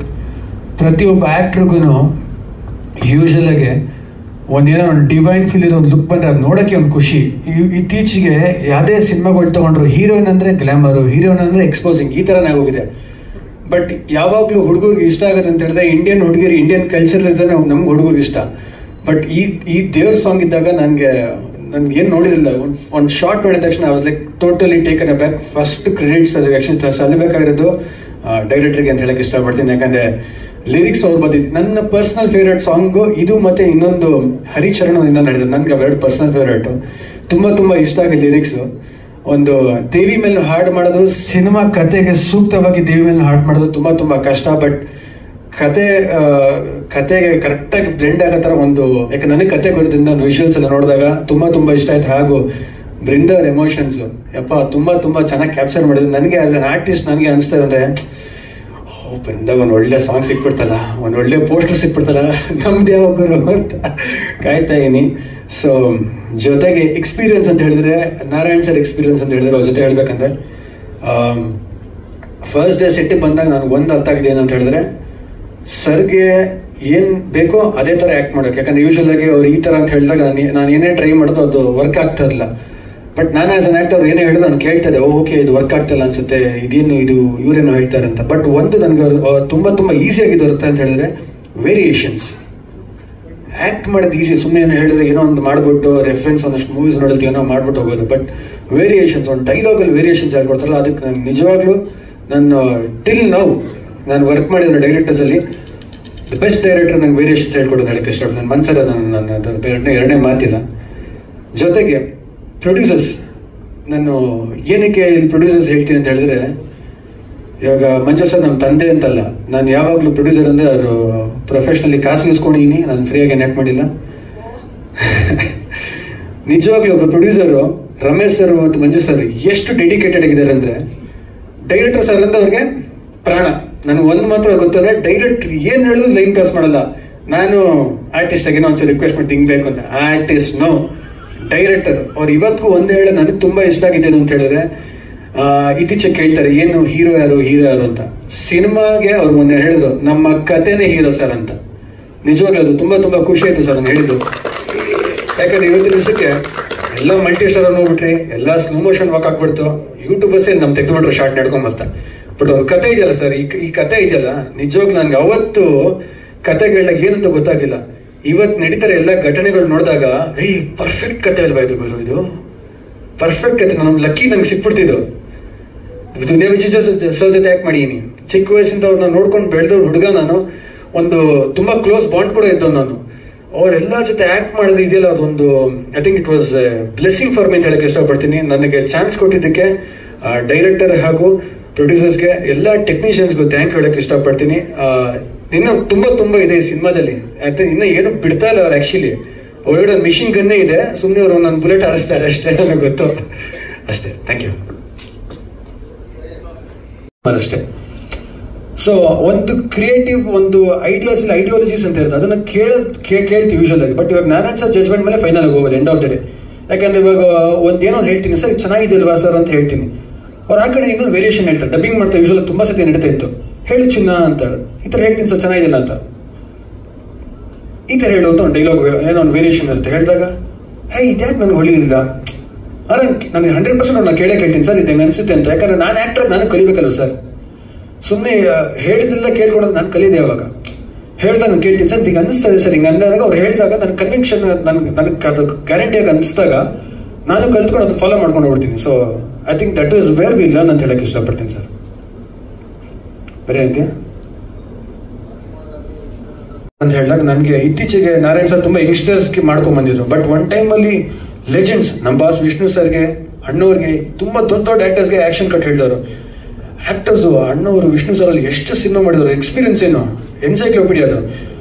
Speaker 2: ಪ್ರತಿಯೊಬ್ಬ ಆ್ಯಕ್ಟ್ರಿಗೂ ಯೂಶಲಾಗೆ ಒಂದೇನೋ ಒಂದು ಡಿವೈನ್ ಫೀಲ್ ಇರೋ ಒಂದು ಲುಕ್ ಬಂದರೆ ಅದು ನೋಡೋಕ್ಕೆ ಒಂದು ಖುಷಿ. ಇತ್ತೀಚೆಗೆ ಯಾವುದೇ ಸಿನಿಮಾಗಳು ತೊಗೊಂಡ್ರು ಹೀರೋಯಿನ್ ಅಂದರೆ ಗ್ಲಾಮರು, ಹೀರೋಯಿನ್ ಅಂದರೆ ಎಕ್ಸ್ಪೋಸಿಂಗ್, ಈ ಥರನೇ ಹೋಗಿದೆ. ಬಟ್ ಯಾವಾಗಲೂ ಹುಡುಗರಿಗೆ ಇಷ್ಟ ಆಗುತ್ತೆ ಅಂತ ಹೇಳಿದ್ರೆ ಇಂಡಿಯನ್ ಹುಡುಗಿರು ಇಂಡಿಯನ್ ಕಲ್ಚರ್ ಇದ್ದರೆ ನಮ್ಗೆ ಹುಡುಗರಿಗೆ ಇಷ್ಟ. ಬಟ್ ಈ ದೇವ್ರ ಸಾಂಗ್ ಇದ್ದಾಗ ನನ್ಗೆ ಏನು ನೋಡಿದಿಲ್ಲ, ಒಂದು ಶಾರ್ಟ್ ನೋಡಿದ ತಕ್ಷಣ I was like totally taken a back. First credits ಅದು ಆ್ಯಕ್ಚುಲಿ ಸಲ್ಲಬೇಕಾಗಿರೋದು ಡೈರೆಕ್ಟರ್ಗೆ ಅಂತ ಹೇಳಕ್ಕೆ ಇಷ್ಟಪಡ್ತೀನಿ. ಯಾಕಂದರೆ ಲಿರಿಕ್ಸ್ ಅವ್ರು ಬಂದಿದ್ದು ನನ್ನ ಪರ್ಸನಲ್ ಫೇವ್ರೇಟ್ ಸಾಂಗು ಇದು, ಮತ್ತು ಇನ್ನೊಂದು ಹರಿಚರಣದಿಂದ ನಡೆದಿದೆ. ನನಗೆ ಅವೆರಡು ಪರ್ಸನಲ್ ಫೇವ್ರೇಟು. ತುಂಬ ಇಷ್ಟ ಆಗಿದೆ ಲಿರಿಕ್ಸು. ಒಂದು ದೇವಿ ಮೇಲೆ ಹಾಡು ಮಾಡೋದು, ಸಿನಿಮಾ ಕತೆಗೆ ಸೂಕ್ತವಾಗಿ ದೇವಿ ಮೇಲೆ ಹಾಡು ಮಾಡೋದು ತುಂಬ ಕಷ್ಟ. ಬಟ್ ಕತೆಗೆ ಕರೆಕ್ಟಾಗಿ ಬ್ಲೆಂಡ್ ಆಗೋ ಥರ ಒಂದು, ಯಾಕೆ ನನಗೆ ಕತೆ ಗೊತ್ತಿದ್ದ ವಿಜುವಲ್ಸ್ ಎಲ್ಲ ನೋಡಿದಾಗ ತುಂಬ ಇಷ್ಟ ಆಯ್ತು. ಹಾಗೂ ಬೃಂದರ್ ಎಮೋಷನ್ಸು ಯಪ್ಪ ತುಂಬ ಚೆನ್ನಾಗಿ ಕ್ಯಾಪ್ಚರ್ ಮಾಡಿದ್ರು. ನನಗೆ ಆಸ್ ಅನ್ ಆರ್ಟಿಸ್ಟ್ ನನಗೆ ಅನಿಸ್ತದೆ ಅಂದರೆ, ಬೃಂದಾಗ ಒಂದು ಒಳ್ಳೆ ಸಾಂಗ್ ಸಿಕ್ಬಿಡ್ತಲ್ಲ, ಒಂದು ಒಳ್ಳೆ ಪೋಸ್ಟರ್ ಸಿಕ್ಬಿಡ್ತಲ್ಲ, ನಮ್ದು ಯಾವ ಗುರು ಅಂತ ಕಾಯ್ತಾ ಇದೀನಿ. ಸೊ ಜೊತೆಗೆ ಎಕ್ಸ್ಪೀರಿಯನ್ಸ್ ಅಂತ ಹೇಳಿದ್ರೆ, ನಾರಾಯಣ್ ಸರ್ ಎಕ್ಸ್ಪೀರಿಯನ್ಸ್ ಅಂತ ಹೇಳಿದ್ರೆ ಅವ್ರ ಜೊತೆ ಹೇಳ್ಬೇಕಂದ್ರೆ, ಫಸ್ಟ್ ಡೇ ಸೆಟ್ಟಿಗೆ ಬಂದಾಗ ನನಗೆ ಒಂದು ಅರ್ಥ ಆಗಿದೆ ಏನು ಅಂತ ಹೇಳಿದ್ರೆ, ಸರ್ಗೆ ಏನು ಬೇಕೋ ಅದೇ ಥರ ಆ್ಯಕ್ಟ್ ಮಾಡೋಕೆ. ಯಾಕಂದರೆ ಯೂಶ್ವಲ್ ಆಗಿ ಅವ್ರು ಈ ಥರ ಅಂತ ಹೇಳಿದಾಗ ನಾನು ಏನೇ ಟ್ರೈ ಮಾಡೋದು ಅದು ವರ್ಕ್ ಆಗ್ತಾ ಇರಲಿಲ್ಲ. ಬಟ್ ನಾನು ಆಸ್ ಅನ್ ಆ್ಯಕ್ಟರ್ ಏನೇ ಹೇಳಿದ್ರು ನಾನು ಕೇಳ್ತಾ ಇದ್ದೆ, ಓಕೆ ಇದು ವರ್ಕ್ ಆಗ್ತಿಲ್ಲ ಅನ್ಸುತ್ತೆ, ಇದು ಇವರೇನು ಹೇಳ್ತಾರೆ ಅಂತ. ಬಟ್ ಒಂದು ನನಗೆ ತುಂಬ ಈಸಿಯಾಗಿದ್ದು ಇರುತ್ತೆ ಅಂತ ಹೇಳಿದ್ರೆ ವೇರಿಯೇಷನ್ಸ್. ಆ್ಯಕ್ಟ್ ಮಾಡೋದು ಈಸಿ, ಸುಮ್ಮನೆ ಏನೋ ಹೇಳಿದ್ರೆ ಏನೋ ಒಂದು ಮಾಡಿಬಿಟ್ಟು ರೆಫರೆನ್ಸ್ ಒಂದಷ್ಟು ಮೂವೀಸ್ ನೋಡಿರ್ತೀವಿ ಏನೋ ಮಾಡ್ಬಿಟ್ಟು ಹೋಗೋದು. ಬಟ್ ವೇರಿಯೇಷನ್ಸ್, ಒಂದು ಡೈಲಾಗಲ್ಲಿ ವೇರಿಯೇಷನ್ಸ್ ಹೇಳ್ಕೊಡ್ತಾರಲ್ಲ, ಅದಕ್ಕೆ ನಾನು ನಿಜವಾಗ್ಲೂ ಟಿಲ್ ನಾನು ವರ್ಕ್ ಮಾಡಿರೋ ಡೈರೆಕ್ಟರ್ಸಲ್ಲಿ ದ ಬೆಸ್ಟ್ ಡೈರೆಕ್ಟರ್ ನಂಗೆ ವೇರಿಯೇಷನ್ಸ್ ಹೇಳ್ಕೊಡೋದು ಹೇಳಕ್ಕೆ ಇಷ್ಟಪಡ್ತೀನಿ. ನನ್ನ ಮನಸ್ಸಲ್ಲಿ ನಾನು ಎರಡನೇ ಮಾತಿಲ್ಲ. ಜೊತೆಗೆ ಪ್ರೊಡ್ಯೂಸರ್ಸ್, ನಾನು ಏನಕ್ಕೆ ಇಲ್ಲಿ ಪ್ರೊಡ್ಯೂಸರ್ಸ್ ಹೇಳ್ತೀನಿ ಅಂತ ಹೇಳಿದ್ರೆ, ಇವಾಗ ಮಂಜು ಸರ್ ನಮ್ಮ ತಂದೆ ಅಂತಲ್ಲ, ನಾನು ಯಾವಾಗಲೂ ಪ್ರೊಡ್ಯೂಸರ್ ಅಂದರೆ ಅವರು ಪ್ರೊಫೆಷ್ನಲಿ ಕಾಸು ಇಸ್ಕೊಂಡಿದ್ದೀನಿ, ನಾನು ಫ್ರೀಯಾಗಿ ಏನು ಮಾಡಿಲ್ಲ. ನಿಜವಾಗ್ಲೂ ಒಬ್ಬ ಪ್ರೊಡ್ಯೂಸರು ರಮೇಶ್ ಸರ್ ಮತ್ತು ಮಂಜು ಸರ್ ಎಷ್ಟು ಡೆಡಿಕೇಟೆಡ್ ಆಗಿದ್ದಾರೆ ಅಂದರೆ, ಡೈರೆಕ್ಟರ್ ಸರ್ ಅಂತ ಅವ್ರಿಗೆ ಪ್ರಾಣ. ನನಗೆ ಒಂದು ಮಾತ್ರ ಗೊತ್ತಂದ್ರೆ, ಡೈರೆಕ್ಟ್ರ್ ಏನು ಹೇಳಿದ್ರು ಲೈನ್ ಪಾಸ್ ಮಾಡಲ್ಲ. ನಾನು ಆರ್ಟಿಸ್ಟ್ ಆಗಿ ಒಂಚೂರು ರಿಕ್ವೆಸ್ಟ್ ಮಾಡಿ ಹಿಂಗಬೇಕು ಅಂತ, ಆರ್ಟಿಸ್ಟ್ ನೋ, ಡೈರೆಕ್ಟರ್ ಅವ್ರು ಇವತ್ತಿಗೂ ಒಂದೇ ಹೇಳೋದು ನನಗೆ ತುಂಬ ಇಷ್ಟ ಆಗಿದ್ದೇನು ಅಂತ ಹೇಳಿದ್ರೆ, ಇತ್ತೀಚೆಗೆ ಕೇಳ್ತಾರೆ ಏನು ಹೀರೋ ಯಾರು ಅಂತ. ಸಿನಿಮಾಗೆ ಅವ್ರು ಮೊನ್ನೆ ಹೇಳಿದ್ರು ನಮ್ಮ ಕತೆನೇ ಹೀರೋ ಸರ್ ಅಂತ. ನಿಜವಾಗ್ಲೂ ಅದು ತುಂಬ ಖುಷಿ ಆಯ್ತು ಸರ್ ನಾನು ಹೇಳಿದ್ದು. ಯಾಕಂದ್ರೆ ಇವತ್ತಿನ ದಿವಸಕ್ಕೆ ಎಲ್ಲ ಮಲ್ಟಿ ಸ್ಟಾರ್ ನೋಡ್ಬಿಟ್ರಿ, ಎಲ್ಲ ಸ್ಲೋ ಮೋಷನ್ ವಾಕ್ ಆಗ್ಬಿಡ್ತು, ಯೂಟ್ಯೂಬರ್ಸೇ ನಮ್ಮ ತೆಗೆದುಬಿಟ್ರು ಶಾರ್ಟ್ ನಡ್ಕೊಂಬರ್ತಾ. ಬಟ್ ಒಂದು ಕತೆ ಇದೆಯಲ್ಲ ಸರ್, ಈ ಕತೆ ಇದೆಯಲ್ಲ, ನಿಜವಾಗ್ಲೂ ನನಗೆ ಅವತ್ತು ಕತೆಗಳನ್ನ ಏನಂತ ಗೊತ್ತಾಗಿಲ್ಲ. ಇವತ್ತು ನಡೀತಾರೆ ಎಲ್ಲ ಘಟನೆಗಳು ನೋಡಿದಾಗ, ಪರ್ಫೆಕ್ಟ್ ಕತೆ ಅಲ್ವಾ ಇದು ಗುರು, ಇದು ಪರ್ಫೆಕ್ಟ್ ಕತೆ, ನಮ್ಗೆ ಲಕ್ಕಿ ನಂಗೆ ಸಿಕ್ಬಿಡ್ತಿದ್ದು. ದುನಿಯಾ ವಿಜಯ್ ಸರ್ ಜೊತೆ ಆ್ಯಕ್ಟ್ ಮಾಡಿದ್ದೀನಿ. ಚಿಕ್ಕ ವಯಸ್ಸಿಂದ ಅವ್ರನ್ನ ನೋಡ್ಕೊಂಡು ಬೆಳೆದವ್ರು ಹುಡುಗ ನಾನು. ಒಂದು ತುಂಬ ಕ್ಲೋಸ್ ಬಾಂಡ್ ಕೂಡ ಇದ್ದವ್ ನಾನು. ಅವರೆಲ್ಲ ಜೊತೆ ಆ್ಯಕ್ಟ್ ಮಾಡೋದು ಇದೆಯಲ್ಲ, ಅದೊಂದು I think it was blessing for me ಅಂತ ಹೇಳಕ್ಕೆ ಇಷ್ಟಪಡ್ತೀನಿ. ನನಗೆ ಚಾನ್ಸ್ ಕೊಟ್ಟಿದ್ದಕ್ಕೆ ಡೈರೆಕ್ಟರ್ ಹಾಗೂ ಪ್ರೊಡ್ಯೂಸರ್ಸ್ಗೆ, ಎಲ್ಲ ಟೆಕ್ನಿಷಿಯನ್ಸ್ಗೂ ಥ್ಯಾಂಕ್ ಹೇಳಕ್ಕೆ ಇಷ್ಟಪಡ್ತೀನಿ. ಇನ್ನು ತುಂಬ ಇದೆ ಈ ಸಿನಿಮಾದಲ್ಲಿ. ಇನ್ನು ಏನು ಬಿಡ್ತಾ ಇಲ್ಲ ಅವ್ರು. ಆ್ಯಕ್ಚುಲಿ ಒಳಗಡೆ ಒಂದು ಮಿಷಿನ್ ಗನ್ನೇ ಇದೆ, ಸುಮ್ಮನೆ ಅವರು ನನ್ನ ಬುಲೆಟ್ ಹಾರಿಸ್ತಾರೆ ಅಷ್ಟೇ, ನನಗೆ ಗೊತ್ತು ಅಷ್ಟೇ. ಥ್ಯಾಂಕ್ ಯು ಅಷ್ಟೇ. ಸೊ ಒಂದು ಕ್ರಿಯೇಟಿವ್ ಒಂದು ಐಡಿಯಾಲಜೀಸ್ ಅಂತ ಇರುತ್ತೆ, ಅದನ್ನು ಕೇಳ್ತೀವಿ ಯೂಶಲ್ ಆಗಿ. ಬಟ್ ಇವಾಗ ನಾರಾಯಣ್ ಸರ್ ಜಜ್ಮೆಂಟ್ ಮೇಲೆ ಫೈನಲ್ ಆಗಿ ಹೋಗೋದು ಎಂಡ್ ಆಫ್ ದ ಡೇ. ಯಾಕಂದ್ರೆ ಇವಾಗ ಏನೋ ಹೇಳ್ತೀನಿ ಸರ್ ಚೆನ್ನಾಗಿದೆ ಅಲ್ವಾ ಸರ್ ಅಂತ ಹೇಳ್ತೀನಿ, ಅವ್ರು ಆ ಕಡೆ ಇನ್ನೊಂದು ವೇರಿಯೇಷನ್ ಹೇಳ್ತಾರೆ. ಡಬ್ಬಿಂಗ್ ಮಾಡ್ತಾರೆ ಯೂಶಲ್ ತುಂಬ ಸತಿ ನಡೀತಾ ಇತ್ತು, ಹೇಳಿ ಚಿನ್ನ ಅಂತ ಹೇಳಿ ಈ ಥರ ಹೇಳ್ತೀನಿ ಸರ್ ಚೆನ್ನಾಗಿಲ್ಲ ಅಂತ, ಈ ಥರ ಹೇಳುವಂತ ಒಂದು ಡೈಲಾಗ್ ಏನೋ ಒಂದು ವೇರಿಯೇಷನ್ ಇರುತ್ತೆ. ಹೇಳಿದಾಗ ಇದ್ಯಾಕೆ ನನಗೆ ಹೊಳಿಲಿಲ್ಲ, ಅರೆ ನನಗೆ 100% ನಾನು ಕೇಳ್ತೀನಿ ಸರ್ ಇದು ಹೆಂಗೆ ಅನಿಸುತ್ತೆ ಅಂತ. ಯಾಕಂದ್ರೆ ನಾನು ಆ್ಯಕ್ಟರ್, ನಾನು ಕಲಿಬೇಕಲ್ವ ಸರ್. ಸುಮ್ಮನೆ ಹೇಳಿದಿಲ್ಲ ಕೇಳ್ಕೊಡೋದು ನಾನು ಕಲಿದೆ. ಅವಾಗ ಹೇಳಿದಾಗ ನಾನು ಕೇಳ್ತೀನಿ ಸರ್ ಈಗ ಅನಿಸ್ತದೆ ಸರ್ ಹಿಂಗೆ ಅಂದಾಗ, ಅವ್ರು ಹೇಳಿದಾಗ ನನ್ನ ಕನ್ವಿಕ್ಷನ್ ನನಗೆ ಅದು ಗ್ಯಾರಂಟಿಯಾಗಿ ಅನಿಸಿದಾಗ ನಾನು ಕಲ್ತ್ಕೊಂಡು ಅದನ್ನು ಫಾಲೋ ಮಾಡ್ಕೊಂಡು ಹೋಗ್ಬಿಡ್ತೀನಿ. So I think that is where we learn ಅಂತ ಹೇಳಕ್ಕೆ ಇಷ್ಟಪಡ್ತೀನಿ ಸರ್. ಬರೀ ಐತೆ ಅಂತ ಹೇಳಿದಾಗ ನನಗೆ ಇತ್ತೀಚೆಗೆ ನಾರಾಯಣ್ ಸರ್ ತುಂಬ ಯಂಗ್ಸ್ಟರ್ಸ್ಗೆ ಮಾಡ್ಕೊಂಡ್ ಬಂದಿದ್ರು. ಬಟ್ ಒನ್ ಟೈಮಲ್ಲಿ ಲೆಜೆಂಡ್ಸ್ ನಮ್ಮ ಬಾಸ್ ವಿಷ್ಣು ಸರ್ಗೆ, ಅಣ್ಣವ್ರಿಗೆ, ತುಂಬ ದೊಡ್ಡ ಆ್ಯಕ್ಟರ್ಸ್ಗೆ ಆ್ಯಕ್ಷನ್ ಕಟ್ ಹೇಳಿದವರು. ಆ್ಯಕ್ಟರ್ಸು ಅಣ್ಣವರು ವಿಷ್ಣು ಸರಲ್ಲಿ ಎಷ್ಟು ಸಿನಿಮಾ ಮಾಡಿದ್ರು, ಎಕ್ಸ್ಪೀರಿಯನ್ಸ್ ಏನು ಎನ್ಸೈಕ್ಲೋಪೀಡಿಯಾ ಅದು.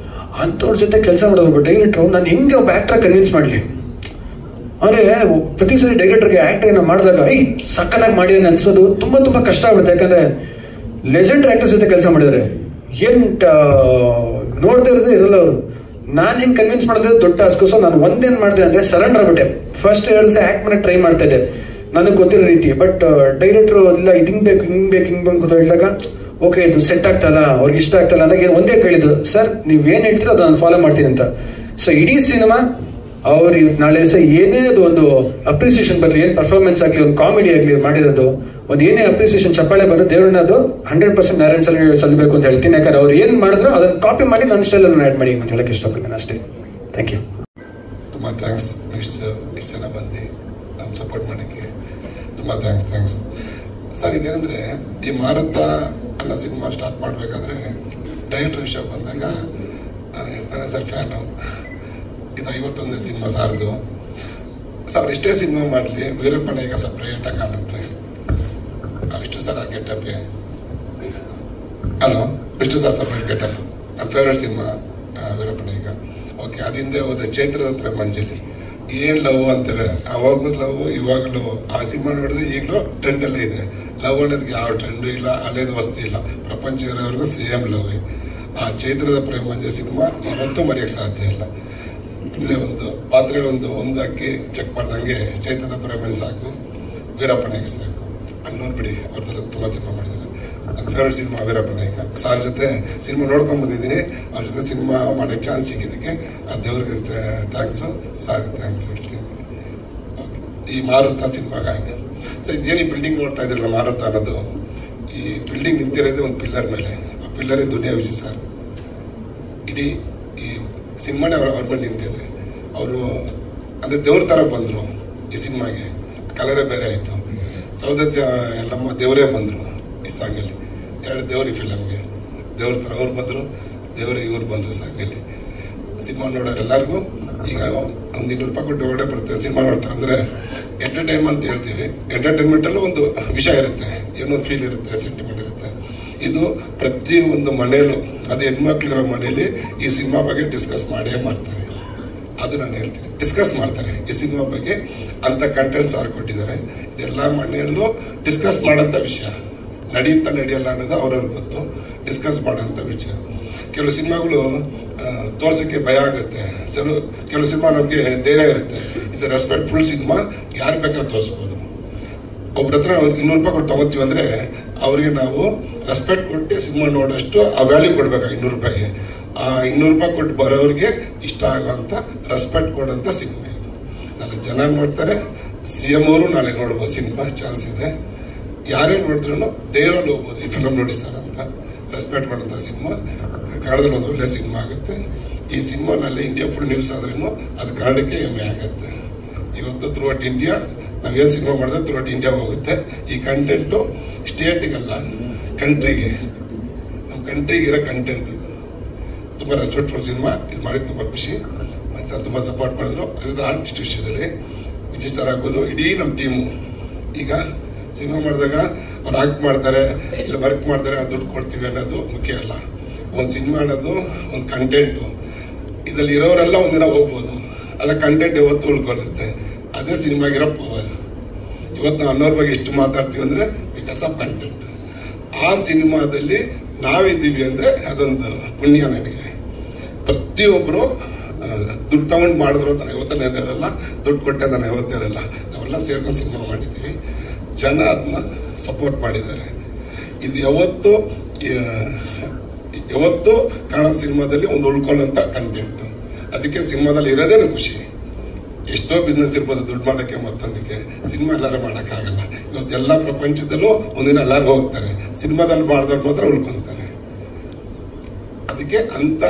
Speaker 2: ಅಂಥವ್ರ ಜೊತೆ ಕೆಲಸ ಮಾಡೋರು. ಬಟ್ ಡೈರೆಕ್ಟ್ರು ನಾನು ಹೆಂಗೆ ಒಬ್ಬ ಆ್ಯಕ್ಟರ್ ಕನ್ವಿನ್ಸ್ ಮಾಡಲಿ ಅಂದರೆ, ಪ್ರತಿ ಸರಿ ಡೈರೆಕ್ಟರ್ಗೆ ಆ್ಯಕ್ಟ್ ಏನೋ ಮಾಡಿದಾಗ ಸಕ್ಕನಾಗಿ ಮಾಡಿದಾನೆ ಅನ್ಸೋದು ತುಂಬ ಕಷ್ಟ ಆಗ್ಬಿಡುತ್ತೆ. ಯಾಕಂದರೆ ಲೆಜೆಂಡ್ ಆ್ಯಕ್ಟರ್ಸ್ ಜೊತೆ ಕೆಲಸ ಮಾಡಿದರೆ ಏನು ನೋಡ್ತಾ ಇರೋದೇ ಇರಲ್ಲ ಅವರು. ನಾನು ಹೆಂಗೆ ಕನ್ವಿನ್ಸ್ ಮಾಡಿದ್ರೆ ದೊಡ್ಡ ಟಾಸ್ಕು. ಸೊ ನಾನು ಒಂದೇನು ಮಾಡಿದೆ ಅಂದರೆ ಸರೆಂಡರ್ ಆಗ್ಬಿಟ್ಟೆ. ಫಸ್ಟ್ 2 ದಿವಸ ಆ್ಯಕ್ಟ್ ಮಾಡೋಕ್ಕೆ ಟ್ರೈ ಮಾಡ್ತಾ ಇದ್ದೆ ನನಗೆ ಗೊತ್ತಿರೋ ರೀತಿ. ಬಟ್ ಡೈರೆಕ್ಟ್ರು ಇಲ್ಲ ಇದು ಹಿಂಗೆ ಬೇಕು ಅಂತ ಹೇಳಿದಾಗ, ಓಕೆ ಇದು ಸೆಟ್ ಆಗ್ತಲ್ಲ, ಅವ್ರಿಗೆ ಇಷ್ಟ ಆಗ್ತಲ್ಲ ಅಂದಾಗ ಒಂದೇ ಕೇಳಿದ್ದು, ಸರ್ ನೀವೇನು ಹೇಳ್ತೀರೋ ಅದು ನಾನು ಫಾಲೋ ಮಾಡ್ತೀನಿ ಅಂತ. ಸೊ ಇಡೀ ಸಿನಿಮಾ ಅವ್ರು ನಾಳೆ ಸಹ ಏನೇ ಅದು ಒಂದು ಅಪ್ರಿಸಿಯೇಷನ್ ಬರಲಿ, ಏನು ಪರ್ಫಾರ್ಮೆನ್ಸ್ ಆಗಲಿ, ಒಂದು ಕಾಮಿಡಿ ಆಗಲಿ ಮಾಡಿರೋದು ಒಂದು ಏನೇ ಅಪ್ರಿಸಿಯೇಷನ್ ಚಪ್ಪಾಳೆ ಬರೋ ದೇವ್ರನ್ನ ಅದು 100% ನಾರಾಯಣ್ ಸರ್ ಸಲ್ಲಬೇಕು ಅಂತ ಹೇಳ್ತೀನಿ. ಯಾಕಂದ್ರೆ ಅವ್ರು ಏನು ಮಾಡಿದ್ರು ಅದನ್ನು ಕಾಪಿ ಮಾಡಿ ನನ್ನ ಸ್ಟೈಲನ್ನು ಆ್ಯಡ್ ಮಾಡಿ ಅಂತ ಹೇಳಕ್ಕೆ ಇಷ್ಟಪಡ್ತೀನಿ ಅಷ್ಟೇ. Thank you.
Speaker 3: ತುಂಬ ಥ್ಯಾಂಕ್ಸ್. ಇಷ್ಟು ಜನ ಬಂದು ನಮ್ಮ ಸಪೋರ್ಟ್ ಮಾಡೋಕ್ಕೆ ತುಂಬ ಥ್ಯಾಂಕ್ಸ್ ಸರ್. ಇದೇನೆಂದರೆ ಈ ಮಾರುತ ಅನ್ನೋ ಸಿನಿಮಾ ಸ್ಟಾರ್ಟ್ ಮಾಡಬೇಕಾದ್ರೆ ಡೈರೆಕ್ಟರ್ ವಿಷಯ ಬಂದಾಗ ನಾನು ಹೇಳ್ತಾನೆ ಸರ್ ಫ್ಯಾನು. ಇದು 51ನೇ ಸಿನಿಮಾ ಸಾರ್ದು. ಅವ್ರು ಎಷ್ಟೇ ಸಿನಿಮಾ ಮಾಡಲಿ ವೀರಪ್ಪನ ಈಗ ಸಪ್ರೇಟಾಗಿ ಕಾಣುತ್ತೆ. ವಿಷ್ಣು ಸರ್ ಆ ಗೆಟಪ್ಪೇ ಅಲೋ, ವಿಷ್ಣು ಸರ್ ಸಪ್ರೇಟ್ ಗೆಟಪ್. ನನ್ನ ಫೇವ್ರೇಟ್ ಸಿನಿಮಾ ವೀರಪ್ಪನ ಈಗ. ಓಕೆ, ಅದು ಹಿಂದೆ ಹೋದ ಚೈತ್ರದ ಪ್ರೇಮಾಂಜಲಿ. ಏನು ಲವ್ ಅಂತಾರೆ, ಅವಾಗೂ ಲವ್ ಇವಾಗ ಲವ್. ಆ ಸಿನಿಮಾ ನೋಡಿದ್ರೆ ಈಗಲೂ ಟ್ರೆಂಡಲ್ಲೇ ಇದೆ. ಲವ್ ಅನ್ನೋದಕ್ಕೆ ಯಾವ ಟ್ರೆಂಡು ಇಲ್ಲ, ಅಲ್ಲೇದು ವಸ್ತು ಇಲ್ಲ, ಪ್ರಪಂಚ ಇರೋವರೆಗೂ ಸೇಮ್ ಲವ್. ಆ ಚೈತ್ರದ ಪ್ರೇಮಾಂಜಲಿ ಸಿನಿಮಾ ಇವತ್ತೂ ಮರೆಯೋಕ್ಕೆ ಸಾಧ್ಯ ಇಲ್ಲ. ಅಂದರೆ ಒಂದು ಪಾತ್ರೆ ಒಂದು ಅಕ್ಕಿ ಚೆಕ್ ಮಾಡ್ದಂಗೆ ಚೈತ್ರದ ಪ್ರೇಮಾಂಜಲಿ ಸಾಕು, ವೀರಪ್ಪನಿಗೆ ಸಾಕು. ಅನ್ನೋರು ಬಿಡಿ, ಅವ್ರದ್ದೆಲ್ಲ ತುಂಬ ಸಿನಿಮಾ ಮಾಡಿದ್ದಾರೆ. ನನ್ನ ಫೇವ್ರೇಟ್ ಸಿನಿಮಾ ವೀರಪ್ಪನಾಯಕ. ಸಾರ್ ಜೊತೆ ಸಿನಿಮಾ ನೋಡ್ಕೊಂಡು ಬಂದಿದ್ದೀನಿ. ಅವ್ರ ಜೊತೆ ಸಿನಿಮಾ ಮಾಡೋಕ್ಕೆ ಚಾನ್ಸ್ ಸಿಕ್ಕಿದ್ದಕ್ಕೆ ಆ ದೇವ್ರಿಗೆ ಥ್ಯಾಂಕ್ಸು, ಸಾರ್ ಥ್ಯಾಂಕ್ಸ್ ಹೇಳ್ತೀನಿ. ಓಕೆ, ಈ ಮಾರುತ ಸಿನಿಮಾಗಾಗಿ ಸೊ ಇದೇನು ಈ ಬಿಲ್ಡಿಂಗ್ ನೋಡ್ತಾ ಇದ್ರಲ್ಲ ಮಾರುತ ಅನ್ನೋದು, ಈ ಬಿಲ್ಡಿಂಗ್ ನಿಂತಿರೋದೇ ಒಂದು ಪಿಲ್ಲರ್ ಮೇಲೆ. ಆ ಪಿಲ್ಲರೇ ದುನಿಯಾ ವಿಜಯ್ ಸರ್. ಇಡೀ ಈ ಸಿನಿಮಾನೇ ಅವ್ರ ಮೇಲೆ ನಿಂತಿದೆ. ಅವರು ಅಂದರೆ ದೇವ್ರ ಥರ ಬಂದರು ಈ ಸಿನಿಮಾಗೆ. ಕಲರೇ ಬೇರೆ ಆಯಿತು. ಸೌದತ್ಯ ಎಲ್ಲಮ್ಮ ದೇವರೇ ಬಂದರು ಈ ಸಾಂಗಲ್ಲಿ. 2 ದೇವ್ರಿಗೆ ಫಿಲಮ್ಗೆ ದೇವ್ರ ಥರ ಅವ್ರು ಬಂದರು, ದೇವರೇ ಇವ್ರು ಬಂದರು ಸಾಂಗಲ್ಲಿ. ಸಿನಿಮಾ ನೋಡೋರು ಎಲ್ಲರಿಗೂ ಈಗ ಒಂದು 200 ರೂಪಾಯಿ ಕೊಟ್ಟು ಒಳ್ಳೆ ಬರ್ತದೆ ಸಿನಿಮಾ ನೋಡ್ತಾರೆ. ಅಂದರೆ ಎಂಟರ್ಟೈನ್ಮೆಂಟ್ ಅಂತ ಹೇಳ್ತೀವಿ. ಎಂಟರ್ಟೈನ್ಮೆಂಟಲ್ಲೂ ಒಂದು ವಿಷಯ ಇರುತ್ತೆ, ಏನೋ ಫೀಲ್ ಇರುತ್ತೆ, ಸೆಂಟಿಮೆಂಟ್ ಇರುತ್ತೆ. ಇದು ಪ್ರತಿಯೊಂದು ಮನೆಯಲ್ಲೂ, ಅದು ಹೆಣ್ಮಕ್ಳಿರೋ ಮನೆಯಲ್ಲಿ ಈ ಸಿನಿಮಾ ಬಗ್ಗೆ ಡಿಸ್ಕಸ್ ಮಾಡೇ ಮಾಡ್ತಾರೆ. ಅದು ನಾನು ಹೇಳ್ತೀನಿ, ಡಿಸ್ಕಸ್ ಮಾಡ್ತಾರೆ ಈ ಸಿನಿಮಾ ಬಗ್ಗೆ. ಅಂಥ ಕಂಟೆಂಟ್ಸ್ ಅವ್ರು ಕೊಟ್ಟಿದ್ದಾರೆ. ಇದೆಲ್ಲ ಮನೆಯಲ್ಲೂ ಡಿಸ್ಕಸ್ ಮಾಡೋಂಥ ವಿಷಯ. ನಡೆಯುತ್ತಾ ನಡೆಯಲ್ಲ ಅನ್ನೋದು ಅವ್ರವ್ರಿಗೆ ಗೊತ್ತು. ಡಿಸ್ಕಸ್ ಮಾಡೋಂಥ ವಿಷಯ. ಕೆಲವು ಸಿನಿಮಾಗಳು ತೋರ್ಸೋಕ್ಕೆ ಭಯ ಆಗುತ್ತೆ. ಕೆಲವು ಸಿನಿಮಾ ನಮಗೆ ಧೈರ್ಯ ಇರುತ್ತೆ. ಇದು ರೆಸ್ಪೆಕ್ಟ್ಫುಲ್ ಸಿನಿಮಾ, ಯಾರು ಬೇಕಾದ್ರೂ ತೋರಿಸ್ಬೋದು. ಒಬ್ರ ಹತ್ರ 200 ರೂಪಾಯಿ ಕೊಟ್ಟು ತೊಗೊತೀವಿ ಅಂದರೆ ಅವ್ರಿಗೆ ನಾವು ರೆಸ್ಪೆಕ್ಟ್ ಕೊಟ್ಟು ಸಿನಿಮಾ ನೋಡೋಷ್ಟು ಆ ವ್ಯಾಲ್ಯೂ ಕೊಡ್ಬೇಕು. 200 ರೂಪಾಯಿಗೆ ಆ 200 ರೂಪಾಯಿ ಕೊಟ್ಟು ಬರೋರಿಗೆ ಇಷ್ಟ ಆಗೋಂಥ ರೆಸ್ಪೆಕ್ಟ್ ಕೊಡೋಂಥ ಸಿನಿಮಾ ಇದು. ನಾಳೆ ಜನ ನೋಡ್ತಾರೆ. CM ಅವರು ನಾಳೆ ನೋಡ್ಬೋದು. ಸಿನಿಮಾ ಚಾನ್ಸ್ ಇದೆ. ಯಾರೇ ನೋಡಿದ್ರೂ ಧೈರ್ಯದಲ್ಲಿ ಹೋಗ್ಬೋದು. ಈ ಫಿಲಮ್ ನೋಡಿ ಸರ್ ಅಂತ ರೆಸ್ಪೆಕ್ಟ್ ಕೊಡೋಂಥ ಸಿನಿಮಾ. ಕನ್ನಡದಲ್ಲಿ ಒಂದು ಒಳ್ಳೆ ಸಿನಿಮಾ ಆಗುತ್ತೆ. ಈ ಸಿನಿಮಾನಲ್ಲಿ ಇಂಡಿಯಾ ಫುಲ್ ನ್ಯೂಸ್ ಆದ್ರೂ ಅದು ಕನ್ನಡಕ್ಕೆ ಹೆಮ್ಮೆ ಆಗುತ್ತೆ. ಇವತ್ತು ಥ್ರೂಔಟ್ ಇಂಡಿಯಾ ನಾವೇನು ಸಿನಿಮಾ ಮಾಡಿದ್ರೆ ಥ್ರೂಔಟ್ ಇಂಡಿಯಾ ಹೋಗುತ್ತೆ. ಈ ಕಂಟೆಂಟು ಸ್ಟೇಟಿಗಲ್ಲ, ಕಂಟ್ರಿಗೆ, ನಮ್ಮ ಕಂಟ್ರಿಗಿರೋ ಕಂಟೆಂಟ್ ಇದು. ತುಂಬ ರೆಸ್ಪೆಕ್ಟ್ಫುಲ್ ಸಿನಿಮಾ. ಇದು ಮಾಡಿ ತುಂಬ ಖುಷಿ. ಸರ್ ತುಂಬ ಸಪೋರ್ಟ್ ಮಾಡಿದ್ರು. ಅದರ ಆರ್ಟಿಸ್ಟ್ ವಿಷಯದಲ್ಲಿ ವಿಜಯ್ ಸರ್ ಆಗ್ಬೋದು, ಇಡೀ ನಮ್ಮ ಟೀಮು. ಈಗ ಸಿನಿಮಾ ಮಾಡಿದಾಗ ಅವ್ರು ಆ್ಯಕ್ಟ್ ಮಾಡ್ತಾರೆ, ಇಲ್ಲ ವರ್ಕ್ ಮಾಡ್ತಾರೆ, ನಾವು ದುಡ್ಡು ಕೊಡ್ತೀವಿ ಅನ್ನೋದು ಮುಖ್ಯ ಅಲ್ಲ. ಒಂದು ಸಿನಿಮಾ ಅನ್ನೋದು ಒಂದು ಕಂಟೆಂಟು. ಇದರಲ್ಲಿ ಇರೋರೆಲ್ಲ ಒಂದಿನ ಹೋಗ್ಬೋದು, ಅಲ್ಲ ಕಂಟೆಂಟ್ ಯಾವತ್ತು ಉಳ್ಕೊಳ್ಳುತ್ತೆ. ಅದೇ ಸಿನಿಮಾಗಿರೋ ಪವರ್. ಇವತ್ತು ನಾವು ಅನ್ನೋರ ಬಗ್ಗೆ ಎಷ್ಟು ಮಾತಾಡ್ತೀವಿ ಅಂದರೆ ಬಿಕಾಸ್ ಆಫ್ ಕಂಟೆಂಟ್. ಆ ಸಿನಿಮಾದಲ್ಲಿ ನಾವಿದ್ದೀವಿ ಅಂದರೆ ಅದೊಂದು ಪುಣ್ಯ ನನಗೆ. ಪ್ರತಿಯೊಬ್ಬರು ದುಡ್ಡು ತಗೊಂಡು ಮಾಡಿದ್ರು ಅಂತ ನಾನು ಯಾವತ್ತೂ ನೆನಲ್ಲ, ದುಡ್ಡು ಕೊಟ್ಟೆ ನಾನು ಯಾವತ್ತೇ ಇರಲ್ಲ. ನಾವೆಲ್ಲ ಸೇರ್ಕೊಂಡು ಸಿನಿಮಾ ಮಾಡಿದ್ದೀವಿ. ಜನ ಅದನ್ನ ಸಪೋರ್ಟ್ ಮಾಡಿದ್ದಾರೆ. ಇದು ಯಾವತ್ತು ಕನ್ನಡ ಸಿನಿಮಾದಲ್ಲಿ ಒಂದು ಉಳ್ಕೊಳ್ಳೋಂಥ ಕಂಟೆಂಟು. ಅದಕ್ಕೆ ಸಿನಿಮಾದಲ್ಲಿ ಇರೋದೇ ಖುಷಿ. ಎಷ್ಟೋ ಬಿಸ್ನೆಸ್ ಇರ್ಬೋದು ದುಡ್ಡು ಮಾಡೋಕ್ಕೆ, ಮತ್ತೊಂದಕ್ಕೆ. ಸಿನಿಮಾ ಎಲ್ಲರೂ ಮಾಡೋಕ್ಕಾಗಲ್ಲ. ಇವತ್ತು ಎಲ್ಲ ಪ್ರಪಂಚದಲ್ಲೂ ಒಂದಿನ ಎಲ್ಲರೂ ಹೋಗ್ತಾರೆ. ಸಿನಿಮಾದಲ್ಲಿ ಮಾಡಿದವ್ರು ಮಾತ್ರ ಉಳ್ಕೊತಾರೆ. ಅದಕ್ಕೆ ಅಂಥ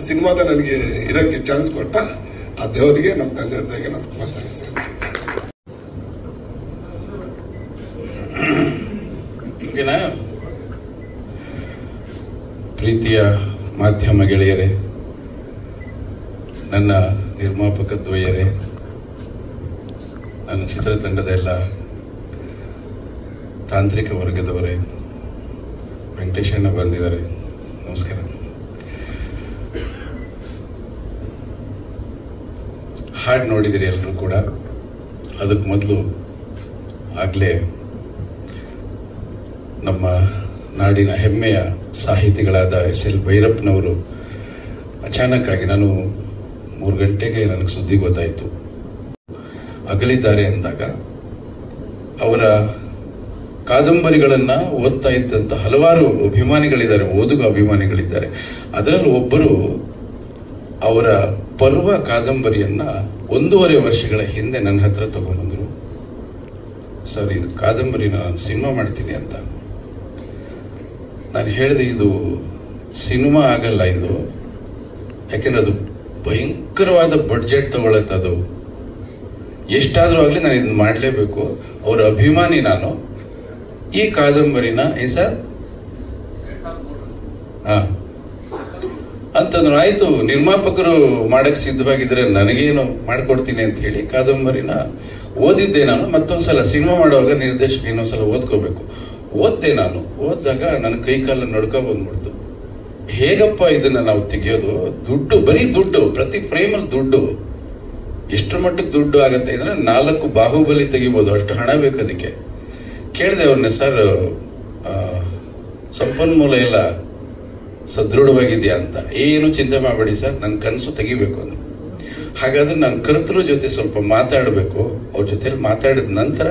Speaker 3: ಸಿನಿಮಾದ ನನಗೆ ಇರೋಕ್ಕೆ ಚಾನ್ಸ್ ಕೊಟ್ಟ ಆ ದೇವರಿಗೆ, ನಮ್ಮ ತಂದೆ ತಾಯಿಗೆ ನಾನು ತುಂಬ ಥ್ಯಾಂಕ್ಸ್ ಹೇಳ್ತೀನಿ.
Speaker 4: ಓಕೆನಾ? ಪ್ರೀತಿಯ ಮಾಧ್ಯಮ ಗೆಳೆಯರೇ, ನನ್ನ ನಿರ್ಮಾಪಕ ದ್ವಯರೇ, ನನ್ನ ಚಿತ್ರತಂಡದ ಎಲ್ಲ ತಾಂತ್ರಿಕ ವರ್ಗದವರೇ, ವೆಂಕಟೇಶಣ್ಣ ಬಂದಿದ್ದಾರೆ, ನಮಸ್ಕಾರ. ಹಾಡು ನೋಡಿದಿರಿ ಎಲ್ಲರೂ ಕೂಡ. ಅದಕ್ಕೆ ಮೊದಲು ಆಗಲೇ ನಮ್ಮ ನಾಡಿನ ಹೆಮ್ಮೆಯ ಸಾಹಿತಿಗಳಾದ SL ಭೈರಪ್ಪನವರು ಅಚಾನಕ್ಕಾಗಿ, ನಾನು 3 ಗಂಟೆಗೆ ನನಗೆ ಸುದ್ದಿ ಗೊತ್ತಾಯಿತು, ಅಗಲಿದ್ದಾರೆ ಅಂದಾಗ ಅವರ ಕಾದಂಬರಿಗಳನ್ನು ಓದ್ತಾ ಇದ್ದಂಥ ಹಲವಾರು ಅಭಿಮಾನಿಗಳಿದ್ದಾರೆ, ಓದುಗ ಅಭಿಮಾನಿಗಳಿದ್ದಾರೆ. ಅದರಲ್ಲಿ ಒಬ್ಬರು ಅವರ ಪರ್ವ ಕಾದಂಬರಿಯನ್ನು 1.5 ವರ್ಷಗಳ ಹಿಂದೆ ನನ್ನ ಹತ್ರ ತಗೊಂಡ್ಬಂದರು. ಸರ್ ಇದು ಕಾದಂಬರಿನ ನಾನು ಸಿನಿಮಾ ಮಾಡ್ತೀನಿ ಅಂತ. ನಾನು ಹೇಳಿದೆ, ಇದು ಸಿನಿಮಾ ಆಗಲ್ಲ ಇದು, ಯಾಕೆಂದ್ರೆ ಅದು ಭಯಂಕರವಾದ ಬಡ್ಜೆಟ್ ತಗೊಳತ್ತೆ. ಅದು ಎಷ್ಟಾದರೂ ಆಗಲಿ ನಾನು ಇದನ್ನ ಮಾಡಲೇಬೇಕು, ಅವರ ಅಭಿಮಾನಿ ನಾನು. ಈ ಕಾದಂಬರಿನ ಸರ್ ಅಂತಂದ್ರು. ಆಯ್ತು, ನಿರ್ಮಾಪಕರು ಮಾಡಕ್ಕೆ ಸಿದ್ಧವಾಗಿದ್ರೆ ನನಗೇನು ಮಾಡ್ಕೊಡ್ತೀನಿ ಅಂತ ಹೇಳಿ ಕಾದಂಬರಿನ ಓದಿದ್ದೆ ನಾನು. ಮತ್ತೊಂದ್ಸಲ ಸಿನಿಮಾ ಮಾಡುವಾಗ ನಿರ್ದೇಶಕ ಇನ್ನೊಂದ್ಸಲ ಓದ್ಕೋಬೇಕು. ಓದ್ದೆ ನಾನು. ಓದಿದಾಗ ನನ್ನ ಕೈ ಕಾಲ ನಡ್ಕೊ ಬಂದ್ಬಿಡ್ತು. ಹೇಗಪ್ಪ ಇದನ್ನ ನಾವು ತೆಗೆಯೋದು? ದುಡ್ಡು, ಬರೀ ದುಡ್ಡು, ಪ್ರತಿ ಫ್ರೇಮಲ್ಲಿ ದುಡ್ಡು. ಎಷ್ಟು ಮಟ್ಟಕ್ಕೆ ದುಡ್ಡು ಆಗತ್ತೆ ಅಂದ್ರೆ 4 ಬಾಹುಬಲಿ ತೆಗಿಬೋದು, ಅಷ್ಟು ಹಣ ಬೇಕು ಅದಕ್ಕೆ. ಕೇಳಿದೆ ಅವ್ರನ್ನ, ಸರ್ ಸಂಪನ್ಮೂಲ ಎಲ್ಲ ಸದೃಢವಾಗಿದೆಯಾ ಅಂತ. ಏನು ಚಿಂತೆ ಮಾಡಬೇಡಿ ಸರ್, ನನ್ನ ಕನಸು ತೆಗಿಬೇಕು ಅಂದ್ರು. ಹಾಗಾದ್ರೆ ನಾನು ಕರ್ತೃ ಜೊತೆ ಸ್ವಲ್ಪ ಮಾತಾಡಬೇಕು, ಅವ್ರ ಜೊತೆಲಿ ಮಾತಾಡಿದ ನಂತರ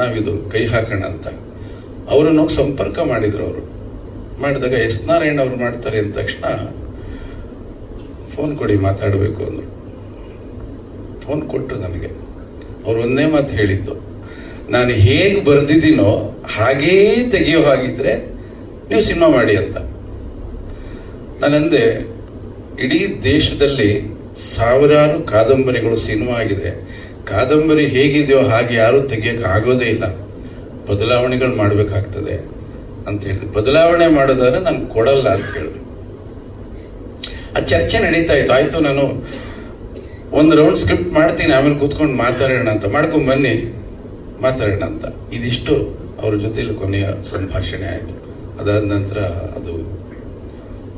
Speaker 4: ನಾವಿದು ಕೈ ಹಾಕೋಣ ಅಂತ ಅವರನ್ನು ಸಂಪರ್ಕ ಮಾಡಿದ್ರು. ಅವರು ಮಾಡಿದಾಗ ಎಸ್ ನಾರಾಯಣ್ ಅವ್ರು ಮಾಡ್ತಾರೆ ಅಂದ ತಕ್ಷಣ ಫೋನ್ ಕೊಡಿ ಮಾತಾಡಬೇಕು ಅಂದರು. ಫೋನ್ ಕೊಟ್ಟರು ನನಗೆ. ಅವ್ರು ಒಂದೇ ಮಾತು ಹೇಳಿದ್ದು, ನಾನು ಹೇಗೆ ಬರೆದಿದ್ದೀನೋ ಹಾಗೇ ತೆಗಿಯೋ ಹಾಗಿದ್ರೆ ನೀವು ಸಿನಿಮಾ ಮಾಡಿ ಅಂತ. ನಾನಂದೆ, ಇಡೀ ದೇಶದಲ್ಲಿ ಸಾವಿರಾರು ಕಾದಂಬರಿಗಳು ಸಿನಿಮಾ ಆಗಿದೆ. ಕಾದಂಬರಿ ಹೇಗಿದೆಯೋ ಹಾಗೆ ಯಾರೂ ತೆಗಿಯೋಕೆ ಆಗೋದೇ ಇಲ್ಲ, ಬದಲಾವಣೆಗಳು ಮಾಡಬೇಕಾಗ್ತದೆ ಅಂತ ಹೇಳಿದ್ರು. ಬದಲಾವಣೆ ಮಾಡೋದಾದ್ರೆ ನಾನು ಕೊಡಲ್ಲ ಅಂತ ಹೇಳಿದ್ರು. ಆ ಚರ್ಚೆ ನಡೀತಾ ಇತ್ತು. ಆಯ್ತು, ನಾನು ಒಂದು ರೌಂಡ್ ಸ್ಕ್ರಿಪ್ಟ್ ಮಾಡ್ತೀನಿ, ಆಮೇಲೆ ಕೂತ್ಕೊಂಡು ಮಾತಾಡೋಣ ಅಂತ. ಮಾಡ್ಕೊಂಡು ಬನ್ನಿ ಮಾತಾಡೋಣ ಅಂತ. ಇದಿಷ್ಟು ಅವ್ರ ಜೊತೆಲಿ ಕೊನೆಯ ಸಂಭಾಷಣೆ ಆಯಿತು. ಅದಾದ ನಂತರ ಅದು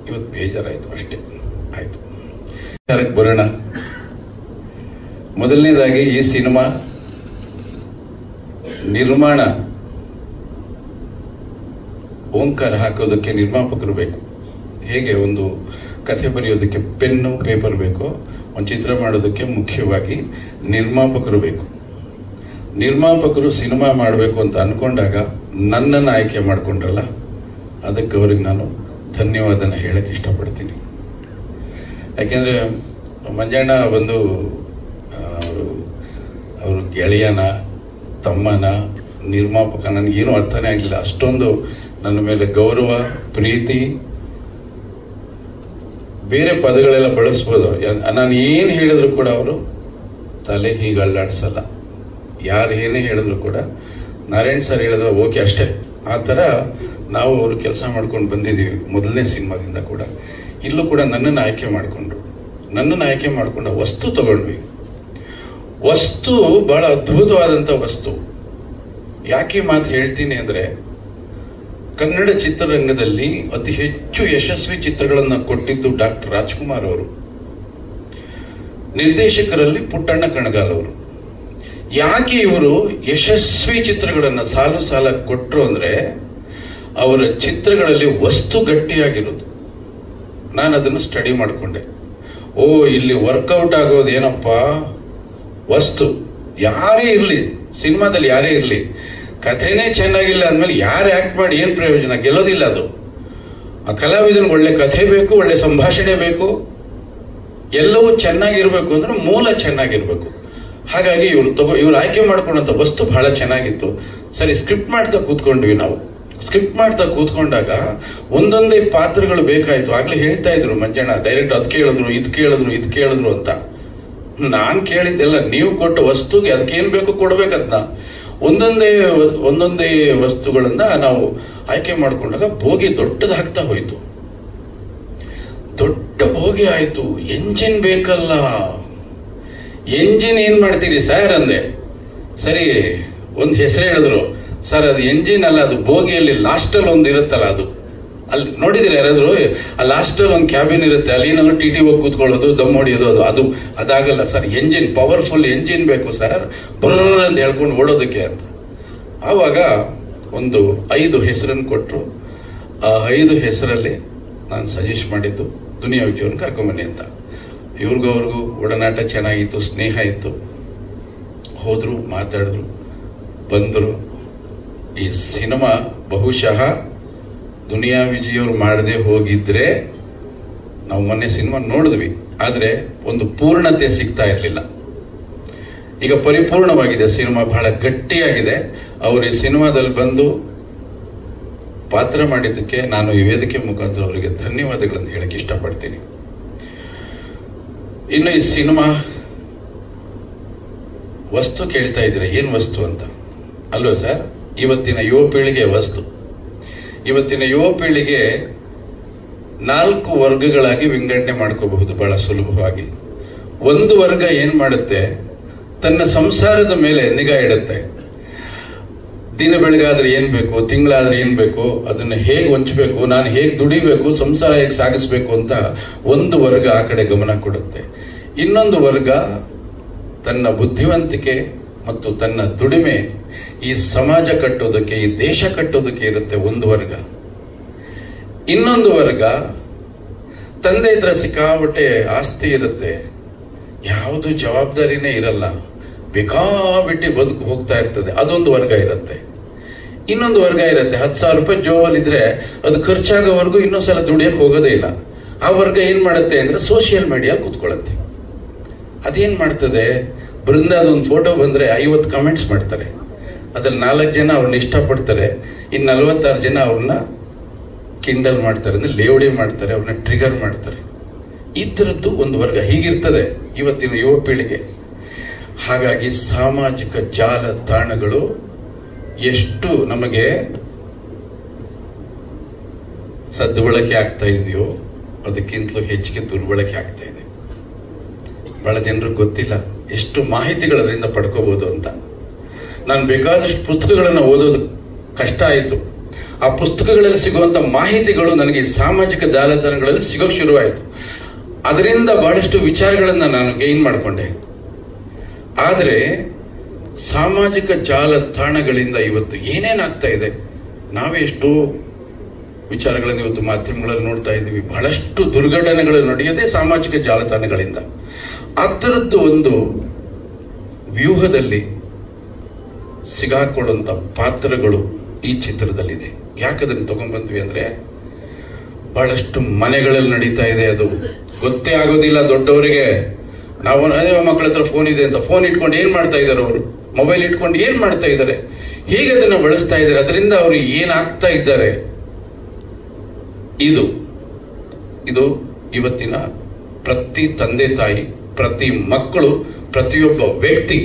Speaker 4: ಇವತ್ತು ಬೇಜಾರಾಯಿತು ಅಷ್ಟೇ. ಆಯಿತು, ವಿಚಾರಕ್ಕೆ ಬರೋಣ. ಮೊದಲನೇದಾಗಿ ಈ ಸಿನಿಮಾ ನಿರ್ಮಾಣ ಓಂಕಾರ ಹಾಕೋದಕ್ಕೆ ನಿರ್ಮಾಪಕರು ಬೇಕು. ಹೇಗೆ ಒಂದು ಕಥೆ ಬರೆಯೋದಕ್ಕೆ ಪೆನ್ನು ಪೇಪರ್ ಬೇಕು, ಒಂದು ಚಿತ್ರ ಮಾಡೋದಕ್ಕೆ ಮುಖ್ಯವಾಗಿ ನಿರ್ಮಾಪಕರು ಬೇಕು. ನಿರ್ಮಾಪಕರು ಸಿನಿಮಾ ಮಾಡಬೇಕು ಅಂತ ಅಂದ್ಕೊಂಡಾಗ ನನ್ನನ್ನು ಆಯ್ಕೆ ಮಾಡಿಕೊಂಡ್ರಲ್ಲ, ಅದಕ್ಕೆ ಅವ್ರಿಗೆ ನಾನು ಧನ್ಯವಾದನ ಹೇಳಕ್ಕೆ ಇಷ್ಟಪಡ್ತೀನಿ. ಯಾಕೆಂದರೆ ಮಂಜಣ್ಣ ಬಂದು ಅವರು ಗೆಳೆಯನ, ತಮ್ಮನ, ನಿರ್ಮಾಪಕ, ನನಗೇನು ಅರ್ಥನೇ ಆಗಲಿಲ್ಲ. ಅಷ್ಟೊಂದು ನನ್ನ ಮೇಲೆ ಗೌರವ, ಪ್ರೀತಿ, ಬೇರೆ ಪದಗಳೆಲ್ಲ ಬಳಸ್ಬೋದು. ನಾನು ಏನು ಹೇಳಿದ್ರು ಕೂಡ ಅವರು ತಲೆ ಹೀಗೆ ಅಲ್ಲಾಡ್ಸಲ್ಲ. ಯಾರು ಏನೇ ಹೇಳಿದ್ರು ಕೂಡ ನಾರಾಯಣ್ ಸರ್ ಹೇಳಿದ್ರು ಓಕೆ ಅಷ್ಟೇ. ಆ ಥರ ನಾವು ಅವರು ಕೆಲಸ ಮಾಡ್ಕೊಂಡು ಬಂದಿದ್ದೀವಿ ಮೊದಲನೇ ಸಿನಿಮಾದಿಂದ ಕೂಡ. ಇಲ್ಲೂ ಕೂಡ ನನ್ನನ್ನು ಆಯ್ಕೆ ಮಾಡಿಕೊಂಡ್ರು. ನನ್ನನ್ನು ಆಯ್ಕೆ ಮಾಡಿಕೊಂಡ ವಸ್ತು ತಗೊಂಡ್ವಿ. ವಸ್ತು ಬಹಳ ಅದ್ಭುತವಾದಂಥ ವಸ್ತು. ಯಾಕೆ ಮಾತು ಹೇಳ್ತೀನಿ ಅಂದರೆ, ಕನ್ನಡ ಚಿತ್ರರಂಗದಲ್ಲಿ ಅತಿ ಹೆಚ್ಚು ಯಶಸ್ವಿ ಚಿತ್ರಗಳನ್ನು ಕೊಟ್ಟಿದ್ದು ಡಾಕ್ಟರ್ ರಾಜ್ಕುಮಾರ್ ಅವರು. ನಿರ್ದೇಶಕರಲ್ಲಿ ಪುಟ್ಟಣ್ಣ ಕಣಗಾಲ್ ಅವರು. ಯಾಕೆ ಇವರು ಯಶಸ್ವಿ ಚಿತ್ರಗಳನ್ನು ಸಾಲು ಸಾಲ ಕೊಟ್ಟರು ಅಂದರೆ, ಅವರ ಚಿತ್ರಗಳಲ್ಲಿ ವಸ್ತು ಗಟ್ಟಿಯಾಗಿರೋದು. ನಾನು ಅದನ್ನು ಸ್ಟಡಿ ಮಾಡಿಕೊಂಡೆ. ಓ, ಇಲ್ಲಿ ವರ್ಕೌಟ್ ಆಗೋದು ಏನಪ್ಪ, ವಸ್ತು. ಯಾರೇ ಇರಲಿ, ಸಿನಿಮಾದಲ್ಲಿ ಯಾರೇ ಇರಲಿ, ಕಥೆನೇ ಚೆನ್ನಾಗಿಲ್ಲ ಅಂದಮೇಲೆ ಯಾರು ಆ್ಯಕ್ಟ್ ಮಾಡಿ ಏನು ಪ್ರಯೋಜನ? ಗೆಲ್ಲೋದಿಲ್ಲ ಅದು. ಆ ಕಲಾವಿದನಿಗೆ ಒಳ್ಳೆ ಕಥೆ ಬೇಕು, ಒಳ್ಳೆ ಸಂಭಾಷಣೆ ಬೇಕು, ಎಲ್ಲವೂ ಚೆನ್ನಾಗಿರ್ಬೇಕು ಅಂದ್ರೆ ಮೂಲ ಚೆನ್ನಾಗಿರ್ಬೇಕು. ಹಾಗಾಗಿ ಇವ್ರು ಆಯ್ಕೆ ಮಾಡ್ಕೊಂಡಂಥ ವಸ್ತು ಬಹಳ ಚೆನ್ನಾಗಿತ್ತು. ಸರಿ, ಸ್ಕ್ರಿಪ್ಟ್ ಮಾಡ್ತಾ ಕೂತ್ಕೊಂಡ್ವಿ ನಾವು. ಸ್ಕ್ರಿಪ್ಟ್ ಮಾಡ್ತಾ ಕೂತ್ಕೊಂಡಾಗ ಒಂದೊಂದೇ ಪಾತ್ರಗಳು ಬೇಕಾಯಿತು. ಆಗಲೇ ಹೇಳ್ತಾ ಇದ್ರು ಮಂಜಣ್ಣ, ಡೈರೆಕ್ಟ್ ಅದು ಕೇಳಿದ್ರು, ಇದು ಕೇಳಿದ್ರು ಅಂತ. ನಾನು ಕೇಳಿದ್ದೆಲ್ಲ ನೀವು ಕೊಟ್ಟ ವಸ್ತುಗೆ ಅದಕ್ಕೇನು ಬೇಕು ಕೊಡ್ಬೇಕದ್ನ. ಒಂದೊಂದೇ ವಸ್ತುಗಳನ್ನ ನಾವು ಆಯ್ಕೆ ಮಾಡ್ಕೊಂಡಾಗ ಬೋಗಿ ದೊಡ್ಡದಾಗ್ತಾ ಹೋಯ್ತು. ದೊಡ್ಡ ಬೋಗಿ ಆಯ್ತು. ಎಂಜಿನ್ ಬೇಕಲ್ಲ, ಎಂಜಿನ್ ಏನ್ ಮಾಡ್ತೀರಿ ಸರ್ ಅಂದೆ. ಸರಿ, ಒಂದು ಹೆಸರು ಹೇಳಿದ್ರು. ಸರ್, ಅದು ಎಂಜಿನ್ ಅಲ್ಲ, ಅದು ಬೋಗಿಯಲ್ಲಿ ಲಾಸ್ಟಲ್ಲಿ ಒಂದು ಇರುತ್ತಲ್ಲ, ಅದು ಅಲ್ಲಿ ನೋಡಿದ್ರೆ ಯಾರಾದ್ರು ಆ ಲಾಸ್ಟಲ್ಲಿ ಒಂದು ಕ್ಯಾಬಿನ್ ಇರುತ್ತೆ, ಅಲ್ಲಿ ಏನಾದ್ರು ಟಿ ಹೋಗಿ ಕೂತ್ಕೊಳ್ಳೋದು, ದಮ್ ಹೊಡಿಯೋದು, ಅದಾಗಲ್ಲ ಸರ್. ಎಂಜಿನ್, ಪವರ್ಫುಲ್ ಎಂಜಿನ್ ಬೇಕು ಸರ್, ಬರ್ರ ಅಂತ ಹೇಳ್ಕೊಂಡು ಓಡೋದಕ್ಕೆ ಅಂತ. ಆವಾಗ ಒಂದು 5 ಹೆಸರನ್ನು ಕೊಟ್ಟರು. ಆ 5 ಹೆಸರಲ್ಲಿ ನಾನು ಸಜೆಸ್ಟ್ ಮಾಡಿದ್ದು ದುನಿಯಾ ವಿಜಯವ್ರನ್ನ ಕರ್ಕೊಂಬನ್ನಿ ಅಂತ. ಅವ್ರಿಗೂ ಒಡನಾಟ ಚೆನ್ನಾಗಿತ್ತು, ಸ್ನೇಹ ಇತ್ತು. ಹೋದರು, ಮಾತಾಡಿದ್ರು, ಬಂದರು. ಈ ಸಿನಿಮಾ ಬಹುಶಃ ದುನಿಯಾ ವಿಜಯವ್ರು ಮಾಡದೆ ಹೋಗಿದ್ರೆ, ನಾವು ಮೊನ್ನೆ ಸಿನಿಮಾ ನೋಡಿದ್ವಿ, ಆದರೆ ಒಂದು ಪೂರ್ಣತೆ ಸಿಗ್ತಾ ಇರಲಿಲ್ಲ. ಈಗ ಪರಿಪೂರ್ಣವಾಗಿದೆ ಸಿನಿಮಾ, ಬಹಳ ಗಟ್ಟಿಯಾಗಿದೆ. ಅವರು ಈ ಸಿನಿಮಾದಲ್ಲಿ ಬಂದು ಪಾತ್ರ ಮಾಡಿದ್ದಕ್ಕೆ ನಾನು ಈ ವೇದಿಕೆ ಮುಖಾಂತರ ಅವರಿಗೆ ಧನ್ಯವಾದಗಳನ್ನು ಹೇಳಕ್ಕೆ ಇಷ್ಟಪಡ್ತೀನಿ. ಇನ್ನು ಈ ಸಿನಿಮಾ ವಸ್ತು ಕೇಳ್ತಾ ಇದ್ರೆ ಏನು ವಸ್ತು ಅಂತ ಅಲ್ವಾ ಸರ್? ಇವತ್ತಿನ ಯುವ ಪೀಳಿಗೆ ವಸ್ತು. ಇವತ್ತಿನ ಯುವ ಪೀಳಿಗೆ 4 ವರ್ಗಗಳಾಗಿ ವಿಂಗಡಣೆ ಮಾಡ್ಕೋಬಹುದು ಬಹಳ ಸುಲಭವಾಗಿ. ಒಂದು ವರ್ಗ ಏನ್ ಮಾಡುತ್ತೆ, ತನ್ನ ಸಂಸಾರದ ಮೇಲೆ ನಿಗಾ ಇಡುತ್ತೆ. ದಿನ ಬೆಳಗಾದ್ರೆ ಏನ್ ಬೇಕು, ತಿಂಗಳಾದ್ರೆ ಏನ್ ಬೇಕು, ಅದನ್ನ ಹೇಗೆ ಹೊಂಚಬೇಕು, ನಾನು ಹೇಗೆ ದುಡಿಬೇಕು, ಸಂಸಾರ ಹೇಗೆ ಸಾಗಿಸ್ಬೇಕು ಅಂತ ಒಂದು ವರ್ಗ ಆ ಕಡೆ ಗಮನ ಕೊಡುತ್ತೆ. ಇನ್ನೊಂದು ವರ್ಗ ತನ್ನ ಬುದ್ಧಿವಂತಿಕೆ ಮತ್ತು ತನ್ನ ದುಡಿಮೆ ಈ ಸಮಾಜ ಕಟ್ಟೋದಕ್ಕೆ, ಈ ದೇಶ ಕಟ್ಟೋದಕ್ಕೆ ಇರುತ್ತೆ ಒಂದು ವರ್ಗ. ಇನ್ನೊಂದು ವರ್ಗ ತಂದೆ ಹತ್ರ ಸಿಕ್ಕಾಬಟ್ಟೆ ಆಸ್ತಿ ಇರುತ್ತೆ, ಯಾವುದು ಜವಾಬ್ದಾರಿನೇ ಇರಲ್ಲ, ಬೇಕಾಬಿಟ್ಟು ಬದುಕು ಹೋಗ್ತಾ ಇರ್ತದೆ, ಅದೊಂದು ವರ್ಗ ಇರುತ್ತೆ. ಇನ್ನೊಂದು ವರ್ಗ ಇರುತ್ತೆ 10,000 ರೂಪಾಯಿ ಜೋಬಲ್ಲಿದ್ರೆ ಅದು ಖರ್ಚಾಗೋವರೆಗೂ ಇನ್ನೊಂದ್ಸಲ ದುಡಿಯಕ್ಕೆ ಹೋಗೋದೇ ಇಲ್ಲ. ಆ ವರ್ಗ ಏನ್ ಮಾಡುತ್ತೆ ಅಂದ್ರೆ ಸೋಷಿಯಲ್ ಮೀಡಿಯಾ ಕೂತ್ಕೊಳ್ಳುತ್ತೆ. ಅದೇನ್ ಮಾಡ್ತದೆ, ಬೃಂದಾದ ಒಂದು ಫೋಟೋ ಬಂದ್ರೆ 50 ಕಮೆಂಟ್ಸ್ ಮಾಡ್ತಾರೆ, ಅದ್ರಲ್ಲಿ 4 ಜನ ಅವ್ರನ್ನ ಇಷ್ಟಪಡ್ತಾರೆ, ಇನ್ನು 46 ಜನ ಅವ್ರನ್ನ ಕಿಂಡಲ್ ಮಾಡ್ತಾರೆ, ಅಂದ್ರೆ ಲೇವಡಿ ಮಾಡ್ತಾರೆ, ಅವ್ರನ್ನ ಟ್ರಿಗರ್ ಮಾಡ್ತಾರೆ. ಇದ್ರದ್ದು ಒಂದು ವರ್ಗ ಹೀಗಿರ್ತದೆ ಇವತ್ತಿನ ಯುವ ಪೀಳಿಗೆ. ಹಾಗಾಗಿ ಸಾಮಾಜಿಕ ಜಾಲತಾಣಗಳು ಎಷ್ಟು ನಮಗೆ ಸದ್ಬಳಕೆ ಆಗ್ತಾ ಇದೆಯೋ ಅದಕ್ಕಿಂತಲೂ ಹೆಚ್ಚಿಗೆ ದುರ್ಬಳಕೆ ಆಗ್ತಾ ಇದೆ. ಬಹಳ ಜನರಿಗೆ ಗೊತ್ತಿಲ್ಲ ಎಷ್ಟು ಮಾಹಿತಿಗಳು ಅದರಿಂದ ಪಡ್ಕೋಬಹುದು ಅಂತ. ನಾನು ಬೇಕಾದಷ್ಟು ಪುಸ್ತಕಗಳನ್ನು ಓದೋದು ಕಷ್ಟ ಆಯಿತು. ಆ ಪುಸ್ತಕಗಳಲ್ಲಿ ಸಿಗುವಂತ ಮಾಹಿತಿಗಳು ನನಗೆ ಸಾಮಾಜಿಕ ಜಾಲತಾಣಗಳಲ್ಲಿ ಸಿಗೋಕೆ ಶುರುವಾಯಿತು. ಅದರಿಂದ ಬಹಳಷ್ಟು ವಿಚಾರಗಳನ್ನ ನಾನು ಗೈನ್ ಮಾಡಿಕೊಂಡೆ. ಆದರೆ ಸಾಮಾಜಿಕ ಜಾಲತಾಣಗಳಿಂದ ಇವತ್ತು ಏನೇನಾಗ್ತಾ ಇದೆ, ನಾವೇ ಎಷ್ಟೋ ವಿಚಾರಗಳನ್ನು ಇವತ್ತು ಮಾಧ್ಯಮಗಳಲ್ಲಿ ನೋಡ್ತಾ ಇದ್ದೀವಿ. ಬಹಳಷ್ಟು ದುರ್ಘಟನೆಗಳು ನಡೆಯೋದೇ ಸಾಮಾಜಿಕ ಜಾಲತಾಣಗಳಿಂದ. ಆ ಥರದ್ದು ಒಂದು ವ್ಯೂಹದಲ್ಲಿ ಸಿಗಾಕೊಳ್ಳುವಂಥ ಪಾತ್ರಗಳು ಈ ಚಿತ್ರದಲ್ಲಿದೆ. ಯಾಕದನ್ನು ತಗೊಂಡ್ಬಂದ್ವಿ ಅಂದ್ರೆ, ಬಹಳಷ್ಟು ಮನೆಗಳಲ್ಲಿ ನಡೀತಾ ಇದೆ, ಅದು ಗೊತ್ತೇ ಆಗೋದಿಲ್ಲ ದೊಡ್ಡವರಿಗೆ. ನಾವು ಮಕ್ಕಳ ಹತ್ರ ಫೋನ್ ಇದೆ ಅಂತ ಫೋನ್ ಇಟ್ಕೊಂಡು ಏನ್ ಮಾಡ್ತಾ ಇದ್ದಾರೆ, ಅವರು ಮೊಬೈಲ್ ಇಟ್ಕೊಂಡು ಏನ್ ಮಾಡ್ತಾ ಇದ್ದಾರೆ, ಹೇಗೆ ಅದನ್ನ ಬಳಸ್ತಾ ಇದ್ದಾರೆ, ಅದರಿಂದ ಅವರು ಏನಾಗ್ತಾ ಇದ್ದಾರೆ. ಇದು ಇವತ್ತಿನ ಪ್ರತಿ ತಂದೆ ತಾಯಿ, ಪ್ರತಿ ಮಕ್ಕಳು, ಪ್ರತಿಯೊಬ್ಬ ವ್ಯಕ್ತಿ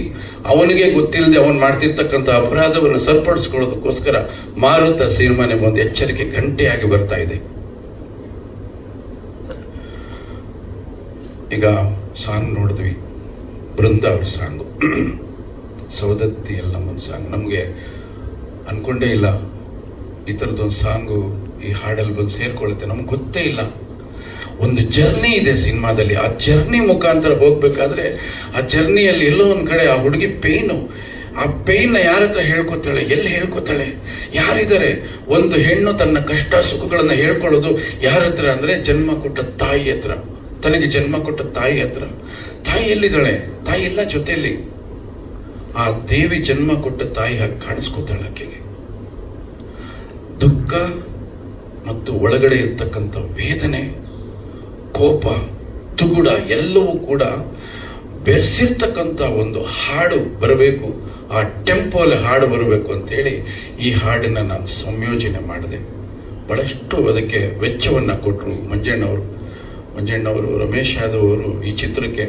Speaker 4: ಅವನಿಗೆ ಗೊತ್ತಿಲ್ಲದೆ ಅವನು ಮಾಡ್ತಿರ್ತಕ್ಕಂಥ ಅಪರಾಧವನ್ನು ಸರಿಪಡಿಸ್ಕೊಳ್ಳೋದಕ್ಕೋಸ್ಕರ ಮಾರುತ ಸಿನಿಮಾನೆ ಒಂದು ಎಚ್ಚರಿಕೆ ಗಂಟೆಯಾಗಿ ಬರ್ತಾ ಇದೆ. ಈಗ ಸಾಂಗ್ ನೋಡಿದ್ವಿ, ಬೃಂದ ಅವ್ರ ಸಾಂಗು, ಸೌದತ್ತಿ ಎಲ್ಲಮ್ಮನ ಸಾಂಗ್. ನಮಗೆ ಅನ್ಕೊಂಡೇ ಇಲ್ಲ ಈ ಥರದ್ದೊಂದು ಸಾಂಗು ಈ ಹಾಡಲ್ಲಿ ಬಂದು ಸೇರ್ಕೊಳ್ಳುತ್ತೆ. ನಮ್ಗೆ ಗೊತ್ತೇ ಇಲ್ಲ. ಒಂದು ಜರ್ನಿ ಇದೆ ಸಿನಿಮಾದಲ್ಲಿ. ಆ ಜರ್ನಿ ಮುಖಾಂತರ ಹೋಗ್ಬೇಕಾದ್ರೆ ಆ ಜರ್ನಿಯಲ್ಲಿ ಎಲ್ಲೋ ಒಂದು ಕಡೆ ಆ ಹುಡುಗಿ ಪೇಯ್ನು, ಆ ಪೇಯ್ನ ಯಾರ ಹತ್ರ ಹೇಳ್ಕೊತಾಳೆ, ಎಲ್ಲಿ ಹೇಳ್ಕೊತಾಳೆ, ಯಾರಿದ್ದಾರೆ? ಒಂದು ಹೆಣ್ಣು ತನ್ನ ಕಷ್ಟ ಸುಖಗಳನ್ನ ಹೇಳ್ಕೊಳ್ಳೋದು ಯಾರ ಹತ್ರ ಅಂದ್ರೆ ಜನ್ಮ ಕೊಟ್ಟ ತಾಯಿ ಹತ್ರ, ತನಗೆ ಜನ್ಮ ಕೊಟ್ಟ ತಾಯಿ ಹತ್ರ. ತಾಯಿ ಎಲ್ಲಿದ್ದಾಳೆ? ತಾಯಿ ಎಲ್ಲ ಜೊತೆಯಲ್ಲಿ. ಆ ದೇವಿ ಜನ್ಮ ಕೊಟ್ಟ ತಾಯಿ ಹಾಗೆ ಕಾಣಿಸ್ಕೋತಾಳೆ. ಆಕೆಗೆ ದುಃಖ ಮತ್ತು ಒಳಗಡೆ ಇರ್ತಕ್ಕಂಥ ವೇದನೆ, ಕೋಪ, ತುಗುಡ ಎಲ್ಲವೂ ಕೂಡ ಬೆರೆಸಿರ್ತಕ್ಕಂಥ ಒಂದು ಹಾಡು ಬರಬೇಕು. ಆ ಟೆಂಪೋಲ್ಲಿ ಹಾಡು ಬರಬೇಕು ಅಂತೇಳಿ ಈ ಹಾಡನ್ನ ನಾನು ಸಂಯೋಜನೆ ಮಾಡಿದೆ. ಬಹಳಷ್ಟು ಅದಕ್ಕೆ ವೆಚ್ಚವನ್ನು ಕೊಟ್ಟರು ಮಂಜಣ್ಣವರು, ರಮೇಶ್ ಯಾದವ್ ಅವರು. ಈ ಚಿತ್ರಕ್ಕೆ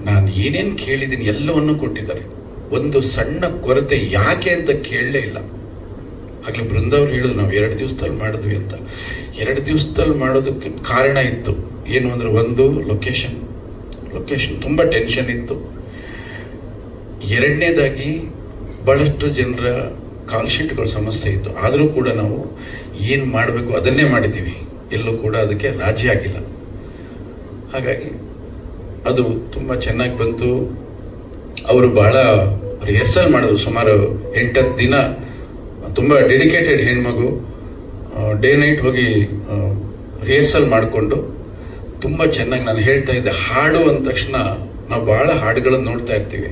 Speaker 4: ನಾನು ಏನೇನು ಕೇಳಿದ್ದೀನಿ ಎಲ್ಲವನ್ನೂ ಕೊಟ್ಟಿದ್ದಾರೆ. ಒಂದು ಸಣ್ಣ ಕೊರತೆ ಯಾಕೆ ಅಂತ ಕೇಳಲೇ ಇಲ್ಲ. ಆಗಲೇ ಬೃಂದವ್ರು ಹೇಳಿದ್ರು ನಾವು 2 ದಿವಸದಲ್ಲಿ ಮಾಡಿದ್ವಿ ಅಂತ. 2 ದಿವಸದಲ್ಲಿ ಮಾಡೋದಕ್ಕೆ ಕಾರಣ ಇತ್ತು. ಏನು ಅಂದ್ರೆ, ಒಂದು ಲೊಕೇಶನ್ ತುಂಬ ಟೆನ್ಷನ್ ಇತ್ತು. ಎರಡನೇದಾಗಿ ಬಹಳಷ್ಟು ಜನರ ಕಾಲ್ ಶೀಟ್ಗಳ ಸಮಸ್ಯೆ ಇತ್ತು. ಆದರೂ ಕೂಡ ನಾವು ಏನು ಮಾಡಬೇಕು ಅದನ್ನೇ ಮಾಡಿದ್ದೀವಿ. ಎಲ್ಲೂ ಕೂಡ ಅದಕ್ಕೆ ರಾಜಿ ಆಗಿಲ್ಲ. ಹಾಗಾಗಿ ಅದು ತುಂಬ ಚೆನ್ನಾಗಿ ಬಂತು. ಅವರು ಬಹಳ ರಿಹರ್ಸಲ್ ಮಾಡಿದ್ರು. ಸುಮಾರು 8-10 ದಿನ. ತುಂಬ ಡೆಡಿಕೇಟೆಡ್ ಹೆಣ್ಮಗು. ಡೇ ನೈಟ್ ಹೋಗಿ ರಿಹರ್ಸಲ್ ಮಾಡಿಕೊಂಡು ತುಂಬ ಚೆನ್ನಾಗಿ. ನಾನು ಹೇಳ್ತಾ ಇದ್ದೆ, ಹಾಡು ಅಂದ ತಕ್ಷಣ ನಾವು ಬಹಳ ಹಾಡುಗಳನ್ನು ನೋಡ್ತಾ ಇರ್ತೀವಿ.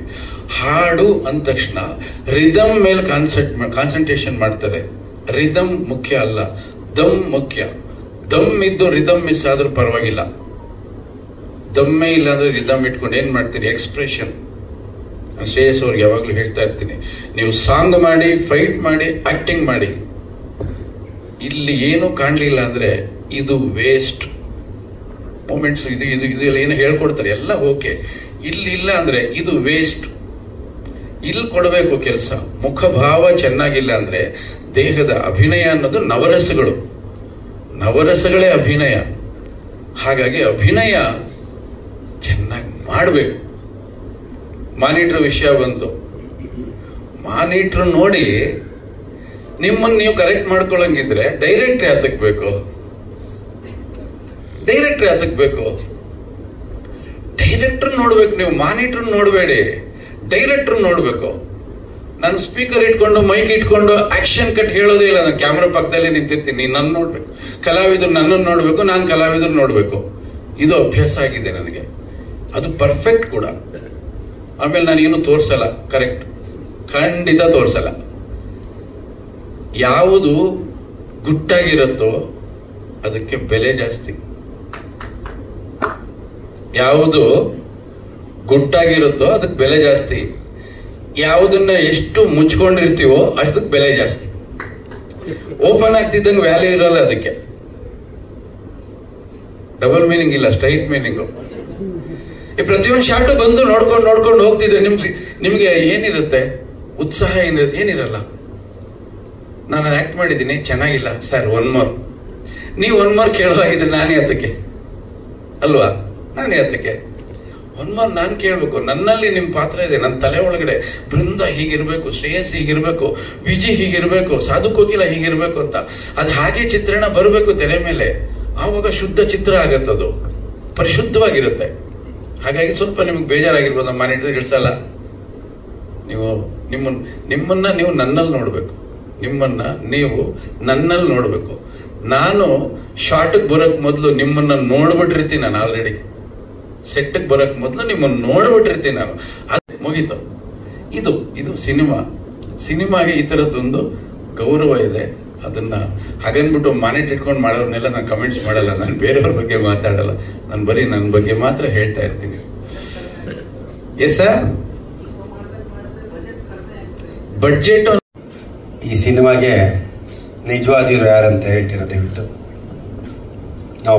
Speaker 4: ಹಾಡು ಅಂದ ತಕ್ಷಣ ರಿದಮ್ ಮೇಲೆ ಕಾನ್ಸಂಟ್ರೇಷನ್ ಮಾಡ್ತಾರೆ. ರಿದಮ್ ಮುಖ್ಯ ಅಲ್ಲ, ದಮ್ ಮುಖ್ಯ. ದಮ್ ಇದ್ದು ರಿದಮ್ ಮಿಸ್ ಆದ್ರೂ ಪರವಾಗಿಲ್ಲ. ದಮ್ಮೇ ಇಲ್ಲ ಅಂದ್ರೆ ರಿದಮ್ ಇಟ್ಕೊಂಡು ಏನ್ ಮಾಡ್ತೀರಿ? ಎಕ್ಸ್ಪ್ರೆಷನ್ ಶ್ರೇಯಸ್ ಅವ್ರಿಗೆ ಯಾವಾಗಲೂ ಹೇಳ್ತಾ ಇರ್ತೀನಿ, ನೀವು ಸಾಂಗ್ ಮಾಡಿ, ಫೈಟ್ ಮಾಡಿ, ಆಕ್ಟಿಂಗ್ ಮಾಡಿ, ಇಲ್ಲಿ ಏನೂ ಕಾಣಲಿಲ್ಲ ಅಂದರೆ ಇದು ವೇಸ್ಟ್ ಮೂಮೆಂಟ್ಸ್. ಇದು ಏನು ಹೇಳ್ಕೊಡ್ತಾರೆ ಎಲ್ಲ ಓಕೆ, ಇಲ್ಲಿ ಇಲ್ಲ ಅಂದರೆ ಇದು ವೇಸ್ಟ್. ಇಲ್ಲಿ ಕೊಡಬೇಕು ಕೆಲಸ. ಮುಖಭಾವ ಚೆನ್ನಾಗಿಲ್ಲ ಅಂದರೆ ದೇಹದ ಅಭಿನಯ ಅನ್ನೋದು ನವರಸಗಳೇ ಅಭಿನಯ. ಹಾಗಾಗಿ ಅಭಿನಯ ಚೆನ್ನಾಗಿ ಮಾಡಬೇಕು. ಮಾನಿಟ್ರ್ ವಿಷಯ ಬಂತು. ಮಾನಿಟ್ರ್ ನೋಡಿ ನಿಮ್ಮನ್ನು ನೀವು ಕರೆಕ್ಟ್ ಮಾಡ್ಕೊಳ್ಳಂಗಿದ್ರೆ ಡೈರೆಕ್ಟ್ರಿ ಯಾತಕ್ಕೆ ಬೇಕು? ಡೈರೆಕ್ಟರ್ ನೋಡ್ಬೇಕು ನೀವು, ಮಾನಿಟ್ರ್ ನೋಡಬೇಡಿ, ಡೈರೆಕ್ಟರ್ ನೋಡ್ಬೇಕು. ನಾನು ಸ್ಪೀಕರ್ ಇಟ್ಕೊಂಡು ಮೈಕ್ ಇಟ್ಕೊಂಡು ಆಕ್ಷನ್ ಕಟ್ ಹೇಳೋದೇ ಇಲ್ಲ. ನಾನು ಕ್ಯಾಮ್ರಾ ಪಕ್ಕದಲ್ಲೇ ನಿಂತಿರ್ತೀನಿ, ನೀನು ನನ್ನ ನೋಡ್ಬೇಕು, ಕಲಾವಿದರು ನನ್ನನ್ನು ನೋಡಬೇಕು, ನಾನು ಕಲಾವಿದರು ನೋಡಬೇಕು. ಇದು ಅಭ್ಯಾಸ ಆಗಿದೆ ನನಗೆ, ಅದು ಪರ್ಫೆಕ್ಟ್ ಕೂಡ. ಆಮೇಲೆ ನಾನು ಏನು ತೋರಿಸಲ್ಲ, ಕರೆಕ್ಟ್, ಖಂಡಿತ ತೋರಿಸಲ್ಲ. ಯಾವುದು ಗುಟ್ಟಾಗಿರುತ್ತೋ ಅದಕ್ಕೆ ಬೆಲೆ ಜಾಸ್ತಿ. ಯಾವುದು ಗುಟ್ಟಾಗಿರುತ್ತೋ ಅದಕ್ಕೆ ಬೆಲೆ ಜಾಸ್ತಿ. ಯಾವುದನ್ನ ಎಷ್ಟು ಮುಚ್ಕೊಂಡಿರ್ತೀವೋ ಅಷ್ಟಕ್ಕೆ ಬೆಲೆ ಜಾಸ್ತಿ. ಓಪನ್ ಆಗ್ತಿದ್ದಂಗೆ ವ್ಯಾಲ್ಯೂ ಇರಲ್ಲ. ಅದಕ್ಕೆ ಡಬಲ್ ಮೀನಿಂಗ್ ಇಲ್ಲ, ಸ್ಟ್ರೈಟ್ ಮೀನಿಂಗು. ಈ ಪ್ರತಿಯೊಂದು ಶಾರ್ಟು ಬಂದು ನೋಡ್ಕೊಂಡು ಹೋಗ್ತಿದ್ರೆ ನಿಮ್ಗೆ ಏನಿರುತ್ತೆ? ಉತ್ಸಾಹ ಏನಿರಲ್ಲ. ನಾನು ಆಕ್ಟ್ ಮಾಡಿದ್ದೀನಿ, ಚೆನ್ನಾಗಿಲ್ಲ ಸರ್, 1 more. ನೀವು 1 more ಕೇಳುವಾಗಿದ್ರೆ ನಾನೇ ಹತ್ತಕ್ಕೆ ಅಲ್ವಾ? 1 more ನಾನು ಕೇಳಬೇಕು. ನನ್ನಲ್ಲಿ ನಿಮ್ಮ ಪಾತ್ರ ಇದೆ. ನನ್ನ ತಲೆ ಒಳಗಡೆ ಬೃಂದ ಹೀಗಿರ್ಬೇಕು, ಶ್ರೇಯಸ್ ಹೀಗಿರ್ಬೇಕು, ವಿಜಿ ಹೀಗಿರ್ಬೇಕು, ಸಾಧು ಕೋಕಿಲ ಹೀಗಿರ್ಬೇಕು ಅಂತ ಅದು ಹಾಗೆ ಚಿತ್ರಣ ಬರಬೇಕು ತೆರೆ ಮೇಲೆ. ಆವಾಗ ಶುದ್ಧ ಚಿತ್ರ ಆಗತ್ತದು, ಪರಿಶುದ್ಧವಾಗಿರುತ್ತೆ. ಹಾಗಾಗಿ ಸ್ವಲ್ಪ ನಿಮಗೆ ಬೇಜಾರಾಗಿರ್ಬೋದು, ನಮ್ಮ ಮಾನಿಟರ್ ಇಳಿಸಲ್ಲ. ನಿಮ್ಮನ್ನ ನೀವು ನನ್ನಲ್ಲಿ ನೋಡಬೇಕು, ನಿಮ್ಮನ್ನ ನೀವು ನನ್ನಲ್ಲಿ ನೋಡಬೇಕು. ನಾನು ಶಾರ್ಟ್ಗೆ ಬರೋಕ್ಕೆ ಮೊದಲು ನಿಮ್ಮನ್ನ ನೋಡ್ಬಿಟ್ಟಿರ್ತೀನಿ. ನಾನು ಆಲ್ರೆಡಿ ಸೆಟ್ಗೆ ಬರೋಕ್ಕೆ ಮೊದಲು ನಿಮ್ಮನ್ನು ನೋಡ್ಬಿಟ್ಟಿರ್ತೀನಿ ನಾನು. ಅದು ಮುಗೀತು. ಇದು ಸಿನಿಮಾಗೆ ಈ ಥರದ್ದೊಂದು ಗೌರವ ಇದೆ. ಅದನ್ನ ಹಾಗನ್ಬಿಟ್ಟು ಮಾನಿಟರ್ ಇಟ್ಕೊಂಡು ಮಾಡೋರ್ನೆಲ್ಲ ನಾನು ಕಮೆಂಟ್ಸ್ ಮಾಡಲ್ಲ. ನಾನು ಬೇರೆಯವ್ರ ಬಗ್ಗೆ ಮಾತಾಡಲ್ಲ. ನಾನು ಬರೀ ನನ್ನ ಬಗ್ಗೆ ಮಾತ್ರ ಹೇಳ್ತಾ ಇರ್ತೀನಿ. ಎಸ್ ಸರ್, ಬಡ್ಜೆಟ್
Speaker 5: ಈ ಸಿನಿಮಾಗೆ ನಿಜವಾದಿರು ಯಾರಂತ ಹೇಳ್ತೀರಾ ದಯವಿಟ್ಟು? ನಾವು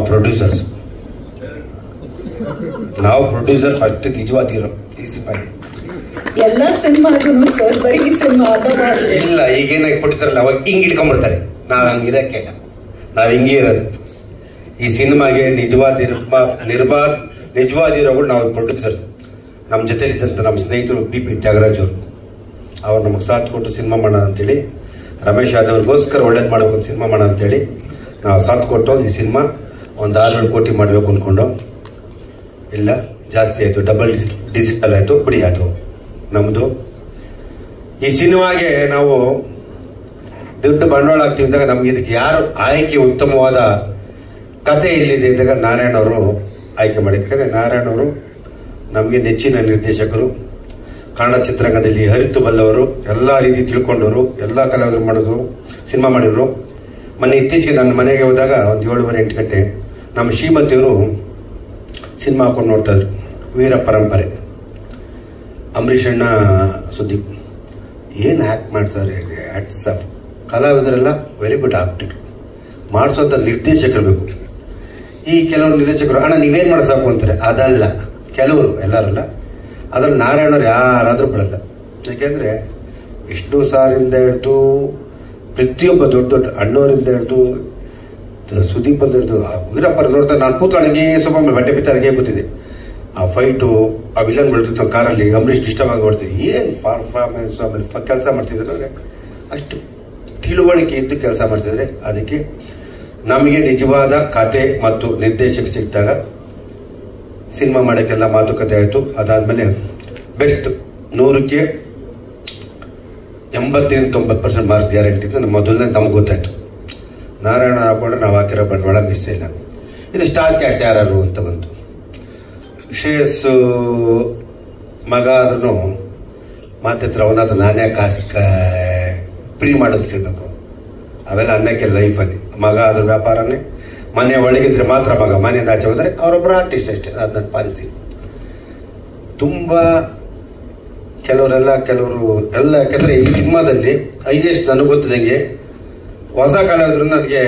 Speaker 5: ಪ್ರೊಡ್ಯೂಸರ್ ಫಸ್ಟ್ ನಿಜವಾದಿರೋ ಈ ಸಿನಿಮಾಗೆ.
Speaker 6: ಎಲ್ಲ ಸಿನಿಮಾಗೂ ಸರ್ ಬರೀ ಸಿನಿಮಾ ಇಲ್ಲ.
Speaker 5: ಈಗೇನಾಗಿ ಪ್ರೊಡ್ಯೂಸರ್ ಅವಾಗ ಹಿಂಗೆ ಇಟ್ಕೊಂಡ್ಬಿಡ್ತಾರೆ. ನಾವು ಹಂಗೆ ಇರೋಕ್ಕೆ, ನಾವು ಹಿಂಗೆ ಇರೋದು. ಈ ಸಿನಿಮಾಗೆ ನಿಜವಾದಿರೋಗಳು ನಾವು ಪ್ರೊಡ್ಯೂಸರ್. ನಮ್ಮ ಜೊತೆಲಿದ್ದಂಥ ನಮ್ಮ ಸ್ನೇಹಿತರು BP ತ್ಯಾಗರಾಜ್ ಅವ್ರು ನಮಗೆ ಸಾಥ್ ಕೊಟ್ಟು ಸಿನಿಮಾ ಮಾಡೋಣ ಅಂತೇಳಿ, ರಮೇಶ್ ಯಾದವ್ ಅವ್ರಿಗೋಸ್ಕರ ಒಳ್ಳೇದು ಮಾಡಬೇಕು ಅಂತ ಸಿನಿಮಾ ಮಾಡೋಣ ಅಂತೇಳಿ ನಾವು ಸಾಥ್ ಕೊಟ್ಟು ಈ ಸಿನಿಮಾ ಒಂದು 6-7 ಕೋಟಿ ಮಾಡಬೇಕು ಅಂದ್ಕೊಂಡು, ಇಲ್ಲ ಜಾಸ್ತಿ ಆಯಿತು, ಡಬಲ್ ಡಿಜಿಟಲ್ ಆಯಿತು, ಬಿಡಿ ಆಯಿತು ನಮ್ಮದು. ಈ ಸಿನಿಮಾಗೆ ನಾವು ದುಡ್ಡು ಬಂಡವಾಳ ಆಗ್ತೀವಿ ಅಂದಾಗ ನಮ್ಗೆ ಇದಕ್ಕೆ ಯಾರು ಆಯ್ಕೆ ಉತ್ತಮವಾದ ಕತೆ ಇಲ್ಲಿದೆ ಇದ್ದಾಗ ನಾರಾಯಣ್ ಅವರು ಆಯ್ಕೆ ಮಾಡಿದ್ದಾರೆ. ನಾರಾಯಣ್ ಅವರು ನಮಗೆ ನೆಚ್ಚಿನ ನಿರ್ದೇಶಕರು. ಕನ್ನಡ ಚಿತ್ರರಂಗದಲ್ಲಿ ಅರಿತು ಬಲ್ಲವರು, ಎಲ್ಲ ರೀತಿ ತಿಳ್ಕೊಂಡವರು, ಎಲ್ಲ ಕಲಾವಿದರು ಮಾಡೋದು, ಸಿನಿಮಾ ಮಾಡಿದ್ರು. ಮೊನ್ನೆ ಇತ್ತೀಚೆಗೆ ನನ್ನ ಮನೆಗೆ ಹೋದಾಗ ಒಂದು 7:30-8 ಗಂಟೆ ನಮ್ಮ ಶ್ರೀಮತಿಯವರು ಸಿನಿಮಾ ಹಾಕೊಂಡು ನೋಡ್ತಾ ಇದ್ರು. ವೀರ ಪರಂಪರೆ, ಅಂಬರೀಷ್ ಅಣ್ಣ, ಸುದೀಪ್ ಏನು ಆ್ಯಕ್ಟ್ ಮಾಡ್ತಾರೆ. ಆ್ಯಕ್ಟ್ಸ್ ಕಲಾವಿದರೆಲ್ಲ ವೆರಿ ಗುಡ್ ಆಕ್ಟಿಂಗ್ ಮಾಡಿಸೋಂಥ ನಿರ್ದೇಶಕರು ಬೇಕು. ಈ ಕೆಲವರು ನಿರ್ದೇಶಕರು ಅಣ್ಣ ನೀವೇನು ಮಾಡೋ ಸಾಕು ಅಂತಾರೆ. ಅದಲ್ಲ, ಕೆಲವರು, ಎಲ್ಲರಲ್ಲ. ಅದ್ರಲ್ಲಿ ನಾರಾಯಣವ್ರು ಯಾರಾದರೂ ಬಿಡಲ್ಲ. ಯಾಕೆಂದರೆ ವಿಷ್ಣು ಸಾರಿಂದ ಹಿಡಿದು ಪ್ರತಿಯೊಬ್ಬ ದೊಡ್ಡ ಅಣ್ಣವರಿಂದ ಹಿಡಿದು ಸುದೀಪ್ ಅಂತ ಹಿಡಿದು ವೀರಪ್ಪರ ನೋಡ್ತಾ ನಾನು ಕೂತ್ಕೊಂಡಂಗೆ ಸ್ವಲ್ಪ ಬಟ್ಟೆ ಬಿತ್ತಂಗೆ ಕೂತಿದ್ದೆ. ಆ ಫೈಟು, ಆ ವಿಲನ್ ಬಿಡ್ತಿತ್ತು ಕಾರಲ್ಲಿ, ಅಂಬರೀಷ್ ಡಿಸ್ಟರ್ಬ್ ಆಗಿ ಹೊಡ್ತೀವಿ. ಏನು ಪರ್ಫಾರ್ಮೆನ್ಸ್, ಆಮೇಲೆ ಕೆಲಸ ಮಾಡ್ತಿದ್ರೆ ಅಷ್ಟು ತಿಳುವಳಿಕೆ ಇದ್ದು ಕೆಲಸ ಮಾಡ್ತಿದ್ರೆ. ಅದಕ್ಕೆ ನಮಗೆ ನಿಜವಾದ ಕತೆ ಮತ್ತು ನಿರ್ದೇಶಕ ಸಿಕ್ಕಿದಾಗ ಸಿನಿಮಾ ಮಾಡೋಕ್ಕೆಲ್ಲ ಮಾತುಕತೆ ಆಯಿತು. ಅದಾದಮೇಲೆ ಬೆಸ್ಟ್ 100ಕ್ಕೆ 85-90% ಮಾರ್ಕ್ಸ್ ಗ್ಯಾರಂಟಿ ಅಂತ ಮೊದಲನೇ ನಮ್ಗೆ ಗೊತ್ತಾಯಿತು. ನಾರಾಯಣ ಹಾಕೊಂಡ್ರೆ ನಾವು ಹಾಕಿರೋ ಬಂಡವಾಳ ಮಿಸ್ ಇಲ್ಲ. ಇದು ಸ್ಟಾರ್ ಕ್ಯಾಸ್ಟ್ ಯಾರು ಅಂತ ಬಂತು. ಶ್ರೇಯಸ್ ಮಗ ಆದ್ರೂ ಮಾತಿತ್ರ ಅವನಾದ್ರು ನಾನೇ ಕಾಸು ಫ್ರೀ ಮಾಡೋದು ಕೇಳಬೇಕು. ಅವೆಲ್ಲ ಅನ್ನಕ್ಕೆ ಲೈಫಲ್ಲಿ ಮಗ ಆದ್ರೂ ವ್ಯಾಪಾರನೇ. ಮನೆ ಒಳಗಿದ್ರೆ ಮಾತ್ರ ಮಗ, ಮನೆಯಿಂದ ಆಚೆ ಹೋದರೆ ಅವರೊಬ್ಬರು ಆರ್ಟಿಸ್ಟ್ ಅಷ್ಟೇ. ಅದು ನನ್ನ ಪಾಲಿಸಿ. ತುಂಬ ಕೆಲವರು ಯಾಕಂದರೆ ಈ ಸಿನಿಮಾದಲ್ಲಿ ಹೈಯೆಸ್ಟ್ ನನಗೆ ಗೊತ್ತಿದಂಗೆ ಹೊಸ ಕಲಾವಿದ್ರು ನನಗೆ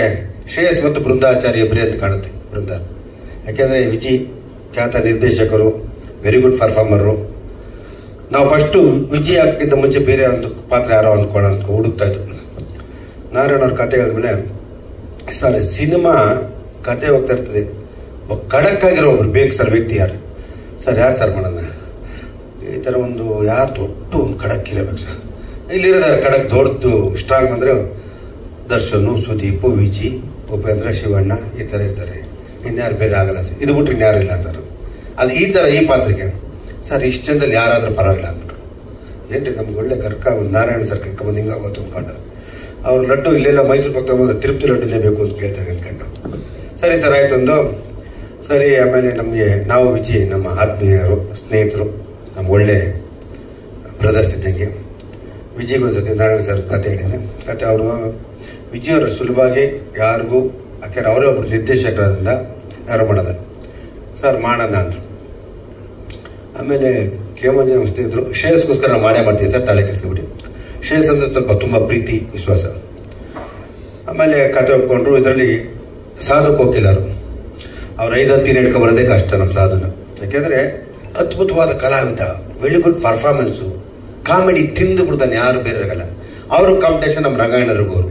Speaker 5: ಶ್ರೇಯಸ್ ಮತ್ತು ಬೃಂದಾಚಾರ್ಯ ಬರೀ ಅಂತ ಕಾಣುತ್ತೆ. ಬೃಂದ ಯಾಕೆಂದರೆ ವಿಜಿ ಖ್ಯಾತ ನಿರ್ದೇಶಕರು, ವೆರಿ ಗುಡ್ ಪರ್ಫಾರ್ಮರು. ನಾವು ಫಸ್ಟು ವಿಜಯ್ ಹಾಕೋಕ್ಕಿಂತ ಮುಂಚೆ ಬೇರೆ ಒಂದು ಪಾತ್ರ ಯಾರೋ ಹುಡುಕ್ತಾ ಇದ್ರು. ನಾರಾಯಣ ಅವ್ರ ಕತೆ ಹೇಳಿದ್ಮೇಲೆ ಸರ್ ಸಿನಿಮಾ ಕತೆ ಹೋಗ್ತಾ ಇರ್ತದೆ, ಖಡಕ್ಕಾಗಿರೋ ಒಬ್ರು ಬೇಕು ಸರ್ ವ್ಯಕ್ತಿ ಯಾರು ಸರ್, ಯಾರು ಸರ್ ಮಾಡೋಣ ಈ ಥರ ಒಂದು ಯಾರು ದೊಡ್ಡ ಒಂದು ಖಡಕ್ ಇರಬೇಕು ಸರ್. ಇಲ್ಲಿರೋದಾರೆ ಖಡಕ್ ದೊಡ್ಡದು ಸ್ಟ್ರಾಂಗ್ ಅಂದರೆ ದರ್ಶನು, ಸುದೀಪು, ವಿಜಿ, ಉಪೇಂದ್ರ, ಶಿವಣ್ಣ ಈ ಥರ ಇರ್ತಾರೆ. ಇನ್ಯಾರು ಬೇರೆ ಆಗಲ್ಲ ಸರ್, ಇದು ಬಿಟ್ರೆ ಇನ್ಯಾರು ಇಲ್ಲ ಸರ್. ಅದು ಈ ಥರ ಈ ಪಾತ್ರಕ್ಕೆ ಸರ್ ಇಷ್ಟು ಜನದಲ್ಲಿ ಯಾರಾದರೂ ಪರವಾಗಿಲ್ಲ ಅಂದ್ಬಿಟ್ರು. ಏನ್ರಿ ನಮ್ಗೆ ಒಳ್ಳೆ ನಾರಾಯಣ ಸರ್ ಕರ್ಕೊಂಬಂದು ಹಿಂಗಾಗೋದು ಅಂದ್ಕೊಂಡು ಅವ್ರು ಲಡ್ಡು ಇಲ್ಲೆಲ್ಲ ಮೈಸೂರು ಪಕ್ಕ ತಿರುಪತಿ ಲಡ್ಡುನೇ ಬೇಕು ಅಂತ ಕೇಳ್ತಾರೆ ಅಂದ್ಕೊಂಡು ಸರಿ ಸರ್ ಆಯ್ತು ಒಂದು ಸರಿ. ಆಮೇಲೆ ನಮಗೆ ನಾವು ವಿಜಿ ನಮ್ಮ ಆತ್ಮೀಯರು, ಸ್ನೇಹಿತರು, ನಮ್ಮ ಒಳ್ಳೆ ಬ್ರದರ್ಸ್ ಇದ್ದಂಗೆ ವಿಜಯ್ಗೂ ಸತಿ ನಾರಾಯಣ ಸರ್ ಕತೆ ಹೇಳಿದ್ದೇನೆ. ಕತೆ ಅವರು ವಿಜಯವರು ಸುಲಭವಾಗಿ ಯಾರಿಗೂ ಯಾಕೆಂದ್ರೆ ಅವರೇ ಒಬ್ಬರು ನಿರ್ದೇಶಕರಾದ್ರಿಂದ ಯಾರು ಮಾಡೋದ ಸರ್ ಮಾಡೋಣ ಅಂದರು. ಆಮೇಲೆ ಕೇಮಂಜಿ ನಮ್ಮ ಸ್ನೇಹಿತರು ಶ್ರೇಯಸ್ಗೋಸ್ಕರ ನಾವು ಮಾಡೇ ಮಾಡ್ತೀವಿ ಸರ್, ತಲೆ ಕೆಡಿಸ್ಕೊಬಿಟ್ಟು. ಶ್ರೇಯಸ್ ಅಂದರೆ ಸ್ವಲ್ಪ ತುಂಬ ಪ್ರೀತಿ ವಿಶ್ವಾಸ. ಆಮೇಲೆ ಕತೆ ಒಪ್ಕೊಂಡ್ರು. ಇದರಲ್ಲಿ ಸಾಧು ಕೋಕಿಲರು ಅವ್ರು 5-10 ಹಿಡ್ಕೊ ಬರೋದೇ ಕಷ್ಟ ನಮ್ಮ ಸಾಧನ. ಯಾಕೆಂದರೆ ಅದ್ಭುತವಾದ ಕಲಾವಿದ, ವೆರಿ ಗುಡ್ ಪರ್ಫಾರ್ಮೆನ್ಸು, ಕಾಮಿಡಿ ತಿಂದು ಬಿಡ್ತಾನೆ, ಯಾರು ಬೇರೆ ಆಗಲ್ಲ. ಅವರು ಕಾಂಪಿಟೇಷನ್ ನಮ್ಮ ರಂಗಾಯಣರಿಗೋರು.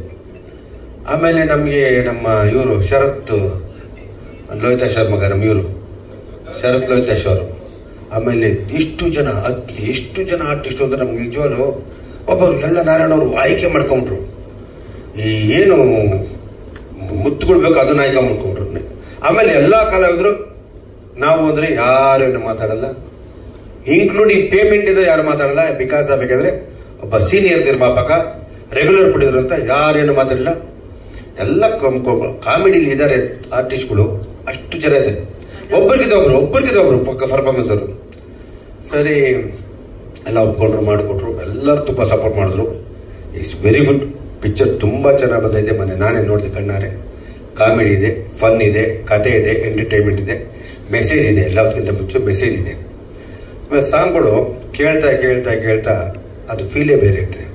Speaker 5: ಆಮೇಲೆ ನಮಗೆ ನಮ್ಮ ಇವರು ಶರತ್ ಲೋಹಿತಾಶ್ವರ್ ಮಗ, ನಮ್ಮ ಇವರು ಶರತ್ ಲೋಹಿತಾಶ್ವರು. ಆಮೇಲೆ ಎಷ್ಟು ಜನ ಆರ್ಟಿಸ್ಟು ಅಂದರೆ ನಮ್ಗೆ ನಿಜವಾಗ್ಲೂ ಒಬ್ಬರು ಎಲ್ಲ ನಾರಾಯಣವರು ಆಯ್ಕೆ ಮಾಡ್ಕೊಂಬಿಟ್ರು. ಈ ಏನು ಮುತ್ತುಗಳು ಬೇಕು ಅದನ್ನ ಆಯ್ಕೆ ಮಾಡ್ಕೊಂಡ್ರು. ಆಮೇಲೆ ಎಲ್ಲ ಕಲಾವಿದರು ನಾವು ಅಂದರೆ ಯಾರೇನು ಮಾತಾಡಲ್ಲ, ಇನ್ಕ್ಲೂಡಿಂಗ್ ಪೇಮೆಂಟ್ ಇದ್ರೆ ಯಾರು ಮಾತಾಡಲ್ಲ. ಬಿಕಾಸ್ ಬೇಕಂದ್ರೆ ಒಬ್ಬ ಸೀನಿಯರ್ ನಿರ್ಮಾಪಕ ರೆಗ್ಯುಲರ್ ಬಿಡಿದ್ರು ಅಂತ ಯಾರೇನು ಮಾತಾಡಲ್ಲ. ಎಲ್ಲ ಕಾಮಿಡಿಲಿ ಇದ್ದಾರೆ ಆರ್ಟಿಸ್ಟ್ಗಳು, ಅಷ್ಟು ಜನ ಇದೆ. ಒಬ್ಬರಿಗಿದ ಒಬ್ರು ಪರ್ಫಾರ್ಮೆನ್ಸ್ ಅವರು. ಸರಿ ಎಲ್ಲ ಒಪ್ಕೊಂಡ್ರು, ಮಾಡಿಕೊಟ್ರು, ಎಲ್ಲರೂ ತುಂಬ ಸಪೋರ್ಟ್ ಮಾಡಿದ್ರು. ಇಟ್ಸ್ ವೆರಿ ಗುಡ್ ಪಿಕ್ಚರ್, ತುಂಬ ಚೆನ್ನಾಗಿ ಬಂದೈತೆ. ಮೊನ್ನೆ ನಾನೇ ನೋಡಿದೆ ಕಣ್ಣಾರೆ. ಕಾಮಿಡಿ ಇದೆ, ಫನ್ ಇದೆ, ಕತೆ ಇದೆ, ಎಂಟರ್ಟೈನ್ಮೆಂಟ್ ಇದೆ, ಮೆಸೇಜ್ ಇದೆ. ಎಲ್ಲದಕ್ಕಿಂತ ಮುಂಚೆ ಮೆಸೇಜ್ ಇದೆ. ಆಮೇಲೆ ಸಾಂಗ್ಗಳು ಕೇಳ್ತಾ ಅದು ಫೀಲೇ ಬೇರೆ ಇರ್ತದೆ.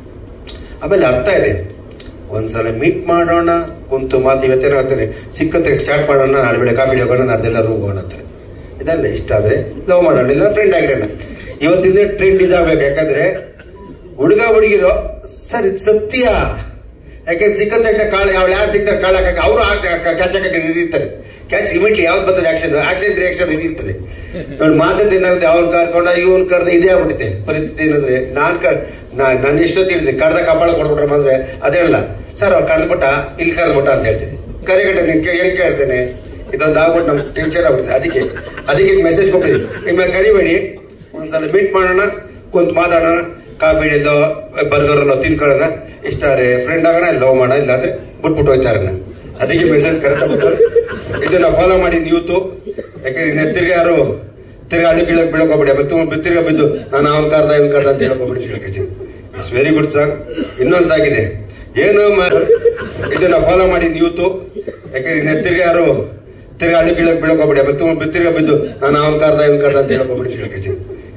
Speaker 5: ಆಮೇಲೆ ಅರ್ಥ ಇದೆ. ಒಂದ್ಸಲ ಮೀಟ್ ಮಾಡೋಣ, ಕುಂತು ಮಾತು ಇವತ್ತೇನೋ ಆಗ್ತಾರೆ, ಸಿಕ್ಕತ್ತೆ ಸ್ಟಾರ್ಟ್ ಮಾಡೋಣ, ನಾಳೆ ಬೆಳೆ ಕಾಮಿಡಿ ಹೋಗೋಣ, ನಾಳೆಲ್ಲ ರೂಮ್ ಹೋಗೋಣ ಅಂತಾರೆ. ಇದಲ್ಲ ಇಷ್ಟ ಆದರೆ ಲವ್ ಮಾಡೋಣ, ಇಲ್ಲ ಫ್ರೆಂಡ್ ಆಗಿರೋಣ. ಇವತ್ತಿಂದ ಟ್ರೆಂಡ್ ಇದಾಗಬೇಕು. ಯಾಕಂದ್ರೆ ಹುಡುಗ ಹುಡುಗಿರೋ ಸರ್ ಇದು ಸತ್ಯ. ಯಾಕೆಂದ್ರೆ ಸಿಕ್ಕದ ತಕ್ಷಣ ಕಾಳು ಯಾರು ಸಿಗ್ತಾರೆ ಕಾಳು ಹಾಕಕ್ಕೆ ಅವರು ಕ್ಯಾಚ್ ಹಾಕಕ್ಕೆ ಇರ್ತಾರೆ. ಕ್ಯಾಚ್ ಇಮಿಡಿಯೇಟ್ಲಿ ಯಾವ್ದು ಬರ್ತದೆ ಆಕ್ಷನ್ ರಿಯಾಕ್ಷನ್ ಇರ್ತದೆ. ನೋಡಿ ಮಾತದ್ದು ಏನಾಗುತ್ತೆ, ಅವ್ನು ಕರ್ಕೊಂಡ ಇವನ್ ಕರ್ದ ಇದೇ ಆಗ್ಬಿಟ್ಟಿದೆ ಪರಿಸ್ಥಿತಿ. ಏನಂದ್ರೆ ನಾನು ಎಷ್ಟೊತ್ತು ಹೇಳಿದೆ ಕರ್ದ ಕಪಾಳ ಕೊಡ್ಬಿಟ್ರೆ ಅಂದ್ರೆ ಅದೇಳಲ್ಲ ಸರ್ ಅವ್ರು ಕರ್ದ್ಬಿಟ್ಟ ಇಲ್ಲಿ ಕರ್ದ್ಬಿಟ್ಟ ಅಂತ ಹೇಳ್ತೀನಿ. ಕರೆಗಟ್ಟೆ ಏನ್ ಕೇಳ್ತೇನೆ, ಇದೊಂದು ಆಗ್ಬಿಟ್ಟು ನಮ್ಗೆ ಟೆನ್ಷನ್ ಆಗ್ಬಿಟ್ಟಿದೆ. ಅದಕ್ಕೆ ಮೆಸೇಜ್ ಕೊಟ್ಟಿದ್ದೀನಿ, ಇನ್ಮೇಲೆ ಕರಿಬೇಡಿ, ಒಂದ್ಸಲ ಮೀಟ್ ಮಾಡೋಣ, ಕುಂತು ಮಾತಾಡೋಣ, ಕಾಮಿಡಿಯಲ್ಲೋ ಬರ್ಗರಲ್ಲೋ ತಿನ್ಕೊಳ್ಳೋಣ, ಇಷ್ಟ ರೇ ಫ್ರೆಂಡ್ ಆಗೋಣ, ಲವ್ ಮಾಡೋಣ, ಇಲ್ಲಾಂದ್ರೆ ಬಿಟ್ಬಿಟ್ಟು ಹೋಯ್ತಾರೆ. ಅದಕ್ಕೆ ಮೆಸೇಜ್ ಕರೆಕ್ಟ್ ಆಗ್ಬಿಟ್ಟು ಇದನ್ನ ಫಾಲೋ ಮಾಡಿದ್ ಯೂತು. ಯಾಕಂದ್ರೆ ತಿರ್ಗಿ ಯಾರು ಹಳ್ಳಿ ಗಿಳಕ್ ಬೀಳಕೋಗ್ಬಿಡಿ, ಮತ್ತೆ ತಿರ್ಗಾ ಬಿದ್ದು ನಾನು ಅವ್ನ ಕರ್ದ ಇವ್ನ ಕರ್ದ ಅಂತ ಹೇಳ್ಕೊಬಿಡಿ. It's very good song. ಇನ್ನೊಂದು ಸಾಂಗ್ ಇದೆ, ಏನು ಇದನ್ನ ಫಾಲೋ ಮಾಡಿದ್ ಯೂತು. ಯಾಕಂದ್ರೆ ತಿರ್ಗಿ ಯಾರು ಹಳ್ಳಿ ಗಿಳಕ್ ಬೀಳಕೋಗ್ಬಿಡಿ, ಮತ್ತೆ ತಿರ್ಗಾ ಬಿದ್ದು ನಾನು ಅವ್ನ ಕರ್ದ ಇವ್ನ ಕರ್ದ ಅಂತ ಹೇಳ್ಕೊಬಿಡಿ.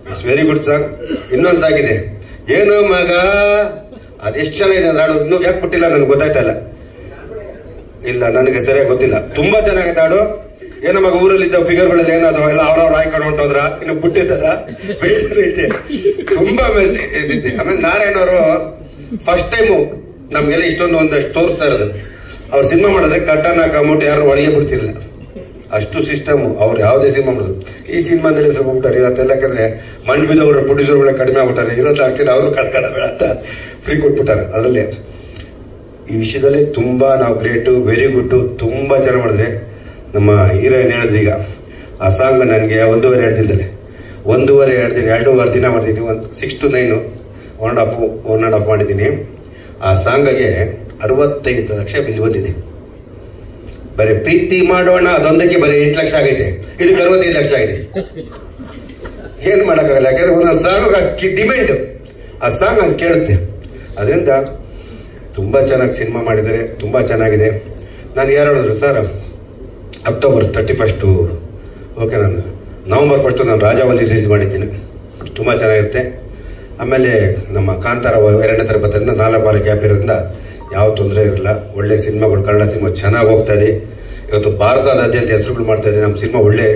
Speaker 5: It's very good song. ಇನ್ನೊಂದು ಸಾಂಗ್ ಇದೆ, ಏನು ಮಗ, ಅದೆಷ್ಟು ಚೆನ್ನಾಗಿದೆ ಹಾಡು. ಇನ್ನೂ ಯಾಕೆ ಬಿಟ್ಟಿಲ್ಲ ನನಗೆ ಗೊತ್ತಾಯ್ತಲ್ಲ, ಇಲ್ಲ ನನಗೆ ಸರಿಯಾಗಿ ಗೊತ್ತಿಲ್ಲ. ತುಂಬಾ ಚೆನ್ನಾಗಿದೆ ಹಾಡು. ಏನೋ ಮಗ ಊರಲ್ಲಿದ್ದ ಫಿಗರ್ಗಳಲ್ಲಿ ಏನಾದ್ರು ಎಲ್ಲ ಅವ್ರವ್ರು ಆಯ್ಕೊಂಡು ಹೊಂಟೋದ್ರ, ಇನ್ನು ಬಿಟ್ಟಿದ್ದಾರ, ಬೇಜಾರೈತೆ, ತುಂಬಾ ಮೆಸೇಜ್ ಇದೆ. ಆಮೇಲೆ ನಾರಾಯಣ ಅವರು ಫಸ್ಟ್ ಟೈಮು ನಮ್ಗೆಲ್ಲ ಇಷ್ಟೊಂದು ಒಂದಷ್ಟು ತೋರಿಸ್ತಾ ಇರೋದು. ಅವ್ರು ಸಿನಿಮಾ ಮಾಡಿದ್ರೆ ಕಟ್ಟನ್ ಹಾಕೊಂಬಿಟ್ಟು ಯಾರು ಒಳಗೆ ಬಿಡ್ತಿರ್ಲಿಲ್ಲ, ಅಷ್ಟು ಸಿಸ್ಟಮ್. ಅವ್ರು ಯಾವುದೇ ಸಿನಿಮಾ ಮಾಡಿದ್ರು. ಈ ಸಿನಿಮಾದಲ್ಲಿ ಸ್ವಲ್ಪ ಬಿಟ್ಟಾರೆ ಇವತ್ತೆಲ್ಲ. ಯಾಕಂದ್ರೆ ಮಣ್ಣು ಬಿದ್ದವರು ಪ್ರೊಡ್ಯೂಸರ್ಗಳೇ ಕಡಿಮೆ ಆಗ್ಬಿಟ್ಟಾರೆ, ಇರೋದು ಆಗ್ತಿಲ್ಲ, ಅವರು ಕಳ್ಕೊಳ್ಳಬೇಡ ಅಂತ ಫ್ರೀ ಕೊಟ್ಬಿಟ್ಟಾರೆ. ಅದರಲ್ಲಿ ಈ ವಿಷಯದಲ್ಲಿ ತುಂಬಾ ನಾವು ಗ್ರೇಟು, ವೆರಿ ಗುಡ್, ತುಂಬಾ ಚೆನ್ನಾಗಿ ಮಾಡಿದ್ರೆ. ನಮ್ಮ ಹೀರೋಯಿನ್ ಹೇಳಿದ್ರು ಈಗ ಆ ಸಾಂಗ್ ನನಗೆ 1.5 ದಿನದಲ್ಲಿ 2.5 ದಿನ ಮಾಡ್ತೀನಿ. 6 to 9 1.5 ಮಾಡಿದ್ದೀನಿ. ಆ ಸಾಂಗ್ಗೆ 65 ಲಕ್ಷ ಬಿಲ್ ಬಂದಿದೆ. ಬರೀ ಪ್ರೀತಿ ಮಾಡೋಣ ಅದೊಂದಕ್ಕೆ ಬರೀ 8 ಲಕ್ಷ ಆಗೈತೆ, ಇದಕ್ಕೆ 65 ಲಕ್ಷ ಆಗಿದೆ. ಏನ್ ಮಾಡೋಕ್ಕಾಗಲ್ಲ, ಯಾಕಂದ್ರೆ ಒಂದೊಂದು ಸಾಂಗ್ ಡಿಮ್ಯಾಂಡ್, ಆ ಸಾಂಗ್ ಹಂಗೆ ಕೇಳುತ್ತೆ. ಅದರಿಂದ ತುಂಬ ಚೆನ್ನಾಗಿ ಸಿನಿಮಾ ಮಾಡಿದ್ದಾರೆ, ತುಂಬ ಚೆನ್ನಾಗಿದೆ. ನಾನು ಯಾರು ಹೇಳಿದ್ರು ಸರ್ October 31 ಓಕೆ, ನಾನು November 1 ನಾನು ರಾಜಾವಲ್ಲಿ ರಿಲೀಸ್ ಮಾಡಿದ್ದೀನಿ, ತುಂಬ ಚೆನ್ನಾಗಿರುತ್ತೆ. ಆಮೇಲೆ ನಮ್ಮ ಕಾಂತಾರ 2ನೇ ತರಗತಿಯಿಂದ 4 ವಾರ ಗ್ಯಾಪ್ ಇರೋದ್ರಿಂದ ಯಾವ ತೊಂದರೆ ಇರಲ್ಲ. ಒಳ್ಳೆ ಸಿನಿಮಾಗಳು, ಕನ್ನಡ ಸಿನಿಮಾ ಚೆನ್ನಾಗಿ ಹೋಗ್ತಾ ಇದೆ. ಇವತ್ತು ಭಾರತದಾದ್ಯಂತ ಹೆಸರುಗಳು ಮಾಡ್ತಾ ಇದೆ. ನಮ್ಮ ಸಿನಿಮಾ ಒಳ್ಳೆ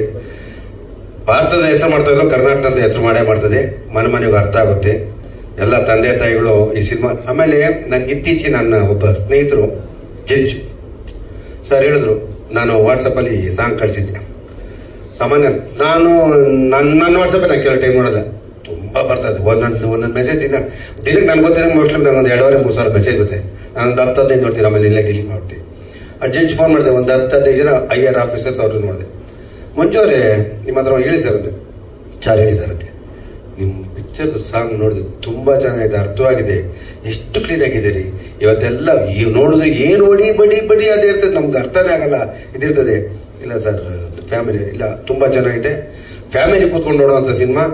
Speaker 5: ಭಾರತದ ಹೆಸರು ಮಾಡ್ತಾ ಇದ್ರು, ಕರ್ನಾಟಕದ ಹೆಸರು ಮಾಡ್ತದೆ. ಮನೆಗೆ ಅರ್ಥ ಆಗುತ್ತೆ. ಎಲ್ಲ ತಂದೆ ತಾಯಿಗಳು ಈ ಸಿನಿಮಾ. ಆಮೇಲೆ ನನಗೆ ಇತ್ತೀಚೆಗೆ ನನ್ನ ಒಬ್ಬ ಸ್ನೇಹಿತರು ಜಡ್ಜ್ ಸರ್ ಹೇಳಿದ್ರು, ನಾನು ವಾಟ್ಸಪ್ಪಲ್ಲಿ ಸಾಂಗ್ ಕಳಿಸಿದ್ದೆ. ಸಾಮಾನ್ಯ ನಾನು ನನ್ನ ವಾಟ್ಸಪ್ಪಲ್ಲಿ ನಾನು ಕೆಲವು ಟೈಮ್ ನೋಡೋಲ್ಲ, ತುಂಬ ಬರ್ತದೆ. ಒಂದೊಂದು ಮೆಸೇಜ್ ದಿನಕ್ಕೆ ನನಗೆ ಗೊತ್ತಿದ್ದಂಗೆ ಮೋಸ್ಟ್ಲಿ ನನಗೊಂದು 2,500 ಮೆಸೇಜ್ ಬರುತ್ತೆ. ನಾನೊಂದು 10-15 ನೋಡ್ತೀನಿ, ಆಮೇಲೆ ಇಲ್ಲೇ ಡಿಲೀಟ್ ಮಾಡ್ತೀನಿ. ಆ ಜಡ್ಜ್ ಫೋನ್ ಮಾಡಿದೆ, ಒಂದು 10-15 ಜನ IR ಆಫೀಸರ್ಸ್ ಅವ್ರನ್ನ ನೋಡಿದೆ. ಮಂಜು ಅವರೇ, ನಿಮ್ಮ ಹತ್ರ ಹೇಳಿ ಸರ್ ಅಂತೆ. ಚಾರ್ ಹೇಳಿ ಸರ್ ಅಂತೆ, ನಿಮ್ಮ ಪಿಕ್ಚರ್ದು ಸಾಂಗ್ ನೋಡಿದೆ, ತುಂಬ ಚೆನ್ನಾಗಿದೆ, ಅರ್ಥವಾಗಿದೆ, ಎಷ್ಟು ಕ್ಲೀನ್ ಆಗಿದೆ ರೀ. ಇವತ್ತೆಲ್ಲ ನೋಡಿದ್ರೆ ಏನು ಬಡಿ ಅದೇ ಇರ್ತದೆ, ನಮ್ಗೆ ಅರ್ಥನೇ ಆಗಲ್ಲ, ಇದಿರ್ತದೆ. ಇಲ್ಲ ಸರ್, ಫ್ಯಾಮಿಲಿ ಇಲ್ಲ, ತುಂಬ ಚೆನ್ನಾಗಿದೆ, ಫ್ಯಾಮಿಲಿ ಕೂತ್ಕೊಂಡು ನೋಡುವಂಥ ಸಿನಿಮಾ.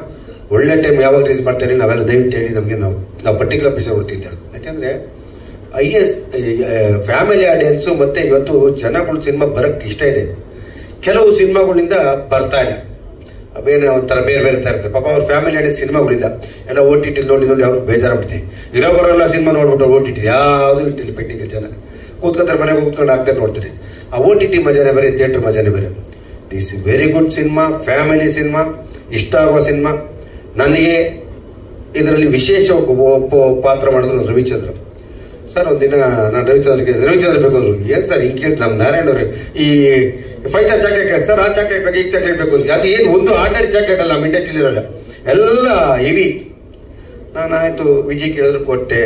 Speaker 5: ಒಳ್ಳೆ ಟೈಮ್ ಯಾವಾಗ ರಿಲೀಸ್ ಮಾಡ್ತಾರೆ ನಾವೆಲ್ಲ ದಯವಿಟ್ಟು ಹೇಳಿ, ನಮಗೆ ನಾವು ಪರ್ಟಿಕ್ಯುಲರ್ ಪಿಕ್ಚರ್ ಕೊಡ್ತೀವಿ ಅಂತ ಹೇಳಿ. ಯಾಕೆಂದರೆ ಫ್ಯಾಮಿಲಿ ಆಡಿಯನ್ಸು ಮತ್ತು ಇವತ್ತು ಜನಗಳು ಸಿನಿಮಾ ಬರೋಕ್ಕೆ ಇಷ್ಟ ಇದೆ. ಕೆಲವು ಸಿನಿಮಾಗಳಿಂದ ಬರ್ತಾ ಇಲ್ಲ, ಬೇರೆ ಒಂಥರ ಬೇರೆ ತರ ಇರ್ತದೆ. ಪಾಪ ಅವ್ರ ಫ್ಯಾಮಿಲಿ ಆಡಿಯನ್ಸ್ ಸಿನಿಮಾಗಳಿಲ್ಲ, ಎಲ್ಲ OTT ನೋಡಿ ಅವ್ರಿಗೆ ಬೇಜಾರಾಗ್ಬಿಡ್ತೀವಿ. ಇರೋಬರೋಲ್ಲ ಸಿನಿಮಾ ನೋಡ್ಬಿಟ್ಟು OTT ಯಾವುದು ಇಟ್ಟಿಲ್ಲ, ಪೆಟ್ಟಿಗೆ ಜನ ಕೂತ್ಕೊತಾರೆ, ಮನೆಗೆ ಕೂತ್ಕೊಂಡು ಆಗ್ತಾರೆ ನೋಡ್ತಾರೆ. ಆ OTT ಮಜಾನೇ ಬೇರೆ, ಥಿಯೇಟರ್ ಮಜಾನೇ ಬೇರೆ. This very good cinema, family cinema, ಇಷ್ಟ ಆಗುವ ಸಿನಿಮಾ. ನನಗೆ ಇದರಲ್ಲಿ ವಿಶೇಷ ಪಾತ್ರ ಮಾಡಿದ್ರು ರವಿಚಂದ್ರ ಸರ್. ಒಂದಿನ ನಾನು ರವಿಚಂದ್ರ ಬೇಕು ಅಂದರು. ಏನು ಸರ್ ಹಿಂಗೆ ಕೇಳ್ತು ನಮ್ಮ ನಾರಾಯಣ ಅವರು, ಈ 5 ಸ್ಟಾರ್ ಚಾಕ್ಲೇಟ್ ಸರ್, ಆ ಚಾಕ್ಲೇಟ್ ಬೇಕು, ಈಗ ಚಾಕ್ಲೇಟ್ ಬೇಕು ಅಂತ. ಅದು ಏನು ಒಂದು ಆರ್ಡಿನರಿ ಚಾಕ್ಲೇಟ್ ಅಲ್ಲ, ನಮ್ಮ ಇಂಡಸ್ಟ್ರಿಲಿ ಇರೋಲ್ಲ, ಎಲ್ಲ ಹೆವಿ. ನಾನಾಯಿತು, ವಿಜಯ್ ಕೇಳಿದ್ರು ಕೊಟ್ಟೆ.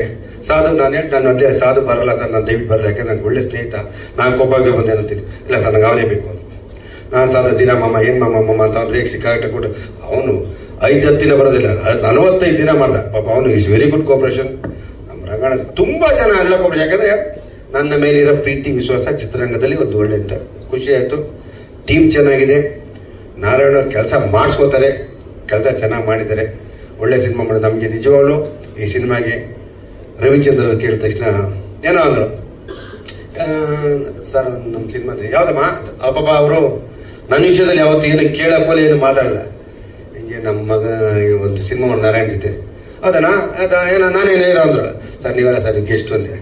Speaker 5: ಸಾಧು ನಾನು ಹೇಳಿ, ನಾನು ಅದೇ ಸಾಧು ಬರಲ್ಲ ಸರ್, ನಾನು ದಯವಿಟ್ಟು ಬರಲ್ಲ, ಯಾಕೆ ನನಗೆ ಒಳ್ಳೆ ಸ್ನೇಹಿತ, ನಾನು ಕೊಬ್ಬಾಗೆ ಬಂದೆ ಅಂತೀನಿ. ಇಲ್ಲ ಸರ್, ನನಗೆ ಅವನೇ ಬೇಕು ಅಂತ. ನಾನು ಸಾಧ ದಿನ ಮಮ್ಮ ಏನು ಮಮ್ಮ ಅಂತ ಅವ್ನು ರೇಖೆ ಸಿಕ್ಕಾಟ ಕೊಟ್ಟು, ಅವನು 5-10 ದಿನ ಬರೋದಿಲ್ಲ, 45 ದಿನ ಮಾಡ್ದ. ಪಾಪ ಅವನು ಈಸ್ ವೆರಿ ಗುಡ್ ಕೋಪರೇಷನ್. ನಮ್ಮ ರಂಗಣ ತುಂಬ ಜನ ಎಲ್ಲ ಕೋಪರೇಷನ್. ಯಾಕಂದರೆ ನನ್ನ ಮೇಲಿರೋ ಪ್ರೀತಿ ವಿಶ್ವಾಸ ಚಿತ್ರರಂಗದಲ್ಲಿ ಒಂದು ಒಳ್ಳೆ ಅಂತ ಖುಷಿ ಆಯಿತು. ಟೀಮ್ ಚೆನ್ನಾಗಿದೆ, ನಾರಾಯಣವ್ರು ಕೆಲಸ ಮಾಡಿಸ್ಕೋತಾರೆ, ಕೆಲಸ ಚೆನ್ನಾಗಿ ಮಾಡಿದ್ದಾರೆ, ಒಳ್ಳೆ ಸಿನಿಮಾ ಮಾಡಿದ್ರು. ನಮಗೆ ನಿಜವಾಗ್ಲೂ ಈ ಸಿನಿಮಾಗೆ ರವಿಚಂದ್ರ ಕೇಳಿದ ತಕ್ಷಣ ಏನೋ ಅಂದರು, ಸರ್ ನಮ್ಮ ಸಿನಿಮಾ ಯಾವುದಮ್ಮ ಪಾಪ ಅವರು ನನ್ನ ವಿಷಯದಲ್ಲಿ ಯಾವತ್ತು ಏನು ಕೇಳೋಕ್ಕೋಲೆ ಏನು ಮಾತಾಡಲ್ಲ. ಹಿಂಗೆ ನಮ್ಮ ಮಗ ಒಂದು ಸಿನಿಮಾ ನಾರಾಯಣ ಜೊತೆ ಅದನ್ನ ಏನೋ ನಾನೇನು ಇರೋ ಅಂದರು. ಸರ್ ನೀವೆಲ್ಲ ಸರ್ ಗೆಸ್ಟ್ ಅಂದೆ.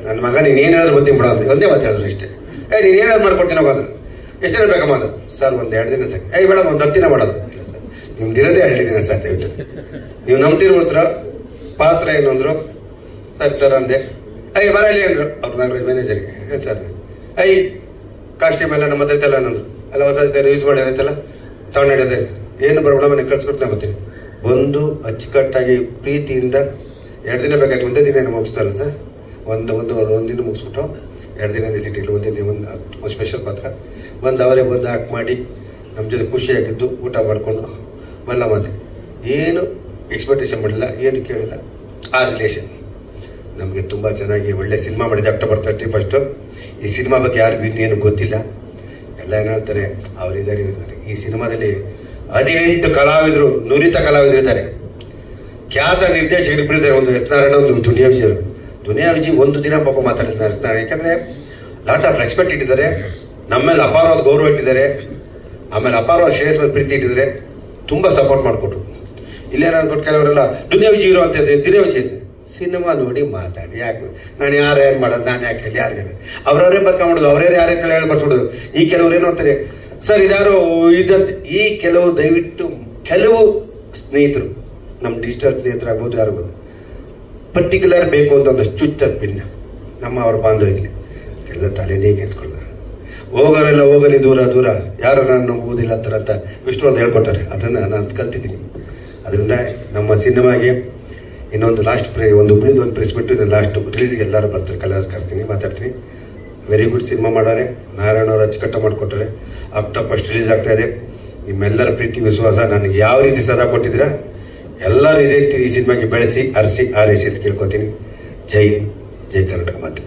Speaker 5: ನನ್ನ ಮಗ ನೀನು ಏನಾದ್ರು ಗೊತ್ತಿ ಬಿಡೋ ಅಂದ್ರೆ ಒಂದೇ ಮಾತು ಹೇಳಿದ್ರು ಇಷ್ಟೇ. ನೀನು ಏನಾದ್ರು ಮಾಡ್ಕೊಡ್ತೀನಿ ಹೋಗೋದು, ಎಷ್ಟು ದಿನ ಬೇಕಮ್ಮ ಅದು ಸರ್? 1-2 ದಿನ ಸಾಕು. ಮೇಡಮ್ ಒಂದು 10 ದಿನ ಮಾಡೋದು. ಇಲ್ಲ ಸರ್, ನಿಮ್ದಿರೋದೇ 2 ದಿನ ಸರ್, ದಯವಿಟ್ಟು ನೀವು ನಂಬ್ತಿರ್ಬಿಡ್ತೀರ. ಪಾತ್ರ ಏನು ಅಂದರು ಸರ್ ಈ ಥರ ಅಂದೆ. ಬರಲಿ ಅಂದರು ಅವ್ರು, ನಾನು ಮ್ಯಾನೇಜರ್ಗೆ. ಏನು ಸರ್ ಕಾಸ್ಟ್ಯೂಮ್ ಎಲ್ಲ ನಮ್ಮ ಹತ್ರ ಐತಲ್ಲ ಅನ್ನೋದು, ಎಲ್ಲ ಹೊಸ ಯೂಸ್ ಮಾಡಿರೋದೈತಲ್ಲ ತಗೊಂಡಿಡೋದೆ, ಏನು ಬರೋಣ ಮನೆಗೆ ಕಳ್ಸ್ಕೊಡ್ತಾ ಬರ್ತೀನಿ. ಬಂದು ಅಚ್ಚುಕಟ್ಟಾಗಿ ಪ್ರೀತಿಯಿಂದ 2 ದಿನ ಬೇಕಾಯ್ತು, ಒಂದೇ ದಿನ ಮುಗಿಸ್ತಲ್ಲ ಸರ್. ಒಂದು ದಿನ ಮುಗಿಸ್ಬಿಟ್ಟು 2 ದಿನ ಸಿಟಿಲಿ ಒಂದು ಸ್ಪೆಷಲ್ ಪಾತ್ರ ಅವರೇ ಬಂದು ಆ್ಯಕ್ಟ್ ಮಾಡಿ ನಮ್ಮ ಜೊತೆ ಖುಷಿಯಾಗಿದ್ದು ಊಟ ಮಾಡಿಕೊಂಡು ಮಲ್ಲ ಮಾತು. ಏನು ಎಕ್ಸ್ಪೆಕ್ಟೇಷನ್ ಮಾಡಿಲ್ಲ, ಏನು ಕೇಳಿಲ್ಲ. ಆ ರಿಲೇಷನ್ ನಮಗೆ ತುಂಬ ಚೆನ್ನಾಗಿ ಒಳ್ಳೆ ಸಿನಿಮಾ ಮಾಡಿದೆ. October 31. ಈ ಸಿನಿಮಾ ಬಗ್ಗೆ ಯಾರಿಗೂ ಇನ್ನೇನು ಗೊತ್ತಿಲ್ಲ, ಎಲ್ಲ ಏನಾಗ್ತಾರೆ ಅವರಿದ್ದಾರೆ. ಈ ಸಿನಿಮಾದಲ್ಲಿ 18 ಕಲಾವಿದರು, ನುರಿತ ಕಲಾವಿದರು ಇದ್ದಾರೆ, ಖ್ಯಾತ ನಿರ್ದೇಶಕರು ಇಬ್ಬರಿದ್ದಾರೆ. ಒಂದು ಎಸ್ ನಾರಾಯಣ, ಒಂದು ದುನಿಯಾ ವಿಜಯರು. ದುನಿಯಾ ವಿಜಯ್ ಒಂದು ದಿನ ಪಾಪ ಮಾತಾಡಿದ್ದಾರೆ ಎಸ್ ನಾರಾಯಣ, ಯಾಕಂದರೆ ಲಾಟ್ ಆಫ್ ರೆಸ್ಪೆಕ್ಟ್ ಇಟ್ಟಿದ್ದಾರೆ, ನಮ್ಮೇಲೆ ಅಪಾರವಾದ ಗೌರವ ಇಟ್ಟಿದ್ದಾರೆ, ಆಮೇಲೆ ಅಪಾರವಾದ ಶ್ರೇಯಸ್ ಮೇಲೆ ಪ್ರೀತಿ ಇಟ್ಟಿದ್ದಾರೆ, ತುಂಬ ಸಪೋರ್ಟ್ ಮಾಡಿಕೊಟ್ರು. ಇಲ್ಲೇನು ಅಂದ್ಕೊಟ್ಟು ಕೆಲವರೆಲ್ಲ ದುನಿಯಾ ವಿಜಯ್ ಇರೋ ಅಂತ ದುನಿಯಾ ವಿಜಯ್ ಸಿನಿಮಾ ನೋಡಿ ಮಾತಾಡಿ, ಯಾಕೆ ನಾನು ಯಾರು ಮಾಡೋದು, ನಾನು ಯಾಕೆ ಹೇಳಿ ಯಾರು ಹೇಳಿ ಅವ್ರವರೇ ಬರ್ಕೊಂಬಿಡೋದು, ಅವರೇ ಯಾರೇ ಹೇಳಿ ಬರ್ಸ್ಬಿಡೋದು. ಈ ಕೆಲವ್ರು ಏನು ಅಂತಾರೆ ಸರ್ ಇದಾರು ಇದಂತ. ಈ ಕೆಲವು ದಯವಿಟ್ಟು ಕೆಲವು ಸ್ನೇಹಿತರು, ನಮ್ಮ ಡಿಜಿಟಲ್ ಸ್ನೇಹಿತರಾಗ್ಬೋದು, ಯಾರಾಗ್ಬೋದು, ಪರ್ಟಿಕ್ಯುಲರ್ ಬೇಕು ಅಂತ ಒಂದಷ್ಟು ಚುಚ್ಚ ಪಿನ್ನ ನಮ್ಮ ಅವ್ರ ಬಾಂಧವ್ಯದಲ್ಲಿ ಎಲ್ಲ ತಲೆನೇ ಕೆಡ್ಸ್ಕೊಳ್ತಾರೆ. ಹೋಗೋರೆಲ್ಲ ಹೋಗಲಿ ದೂರ ಯಾರು ನಾನು ನಂಬುವುದಿಲ್ಲ ಅಂತ ವಿಷ್ಣು ಅಂತ ಹೇಳ್ಕೊಟ್ಟಾರೆ. ಅದನ್ನು ನಾನು ಕಲ್ತಿದ್ದೀನಿ. ಅದರಿಂದ ನಮ್ಮ ಸಿನಿಮಾಗೆ ಇನ್ನೊಂದು ಲಾಸ್ಟ್ ಒಂದು ಪ್ರೆಸ್ ಬಿಟ್ಟು ಲಾಸ್ಟ್ ರಿಲೀಸ್ಗೆ ಎಲ್ಲರೂ ಬರ್ತಾರೆ, ಕಲಾವಿದರು ಕರ್ತೀನಿ, ಮಾತಾಡ್ತೀನಿ. ವೆರಿ ಗುಡ್ ಸಿನಿಮಾ ಮಾಡೋರೆ, ನಾರಾಯಣ ಅವರು ಅಚ್ಚುಕಟ್ಟ ಮಾಡಿಕೊಟ್ಟಾರೆ. October ರಿಲೀಸ್ ಆಗ್ತಾ ಇದೆ. ನಿಮ್ಮೆಲ್ಲರ ಪ್ರೀತಿ ವಿಶ್ವಾಸ ನನಗೆ ಯಾವ ರೀತಿ ಸದಾ ಕೊಟ್ಟಿದ್ದೀರಾ, ಎಲ್ಲರೂ ಇದೇ ರೀತಿ ಈ ಸಿನಿಮಾಗೆ ಬೆಳೆಸಿ, ಅರಸಿ, ಆರೈಸಿ ಅಂತ ಕೇಳ್ಕೊತೀನಿ. ಜೈ ಕರ್ನಾಟಕ ಮಾತು.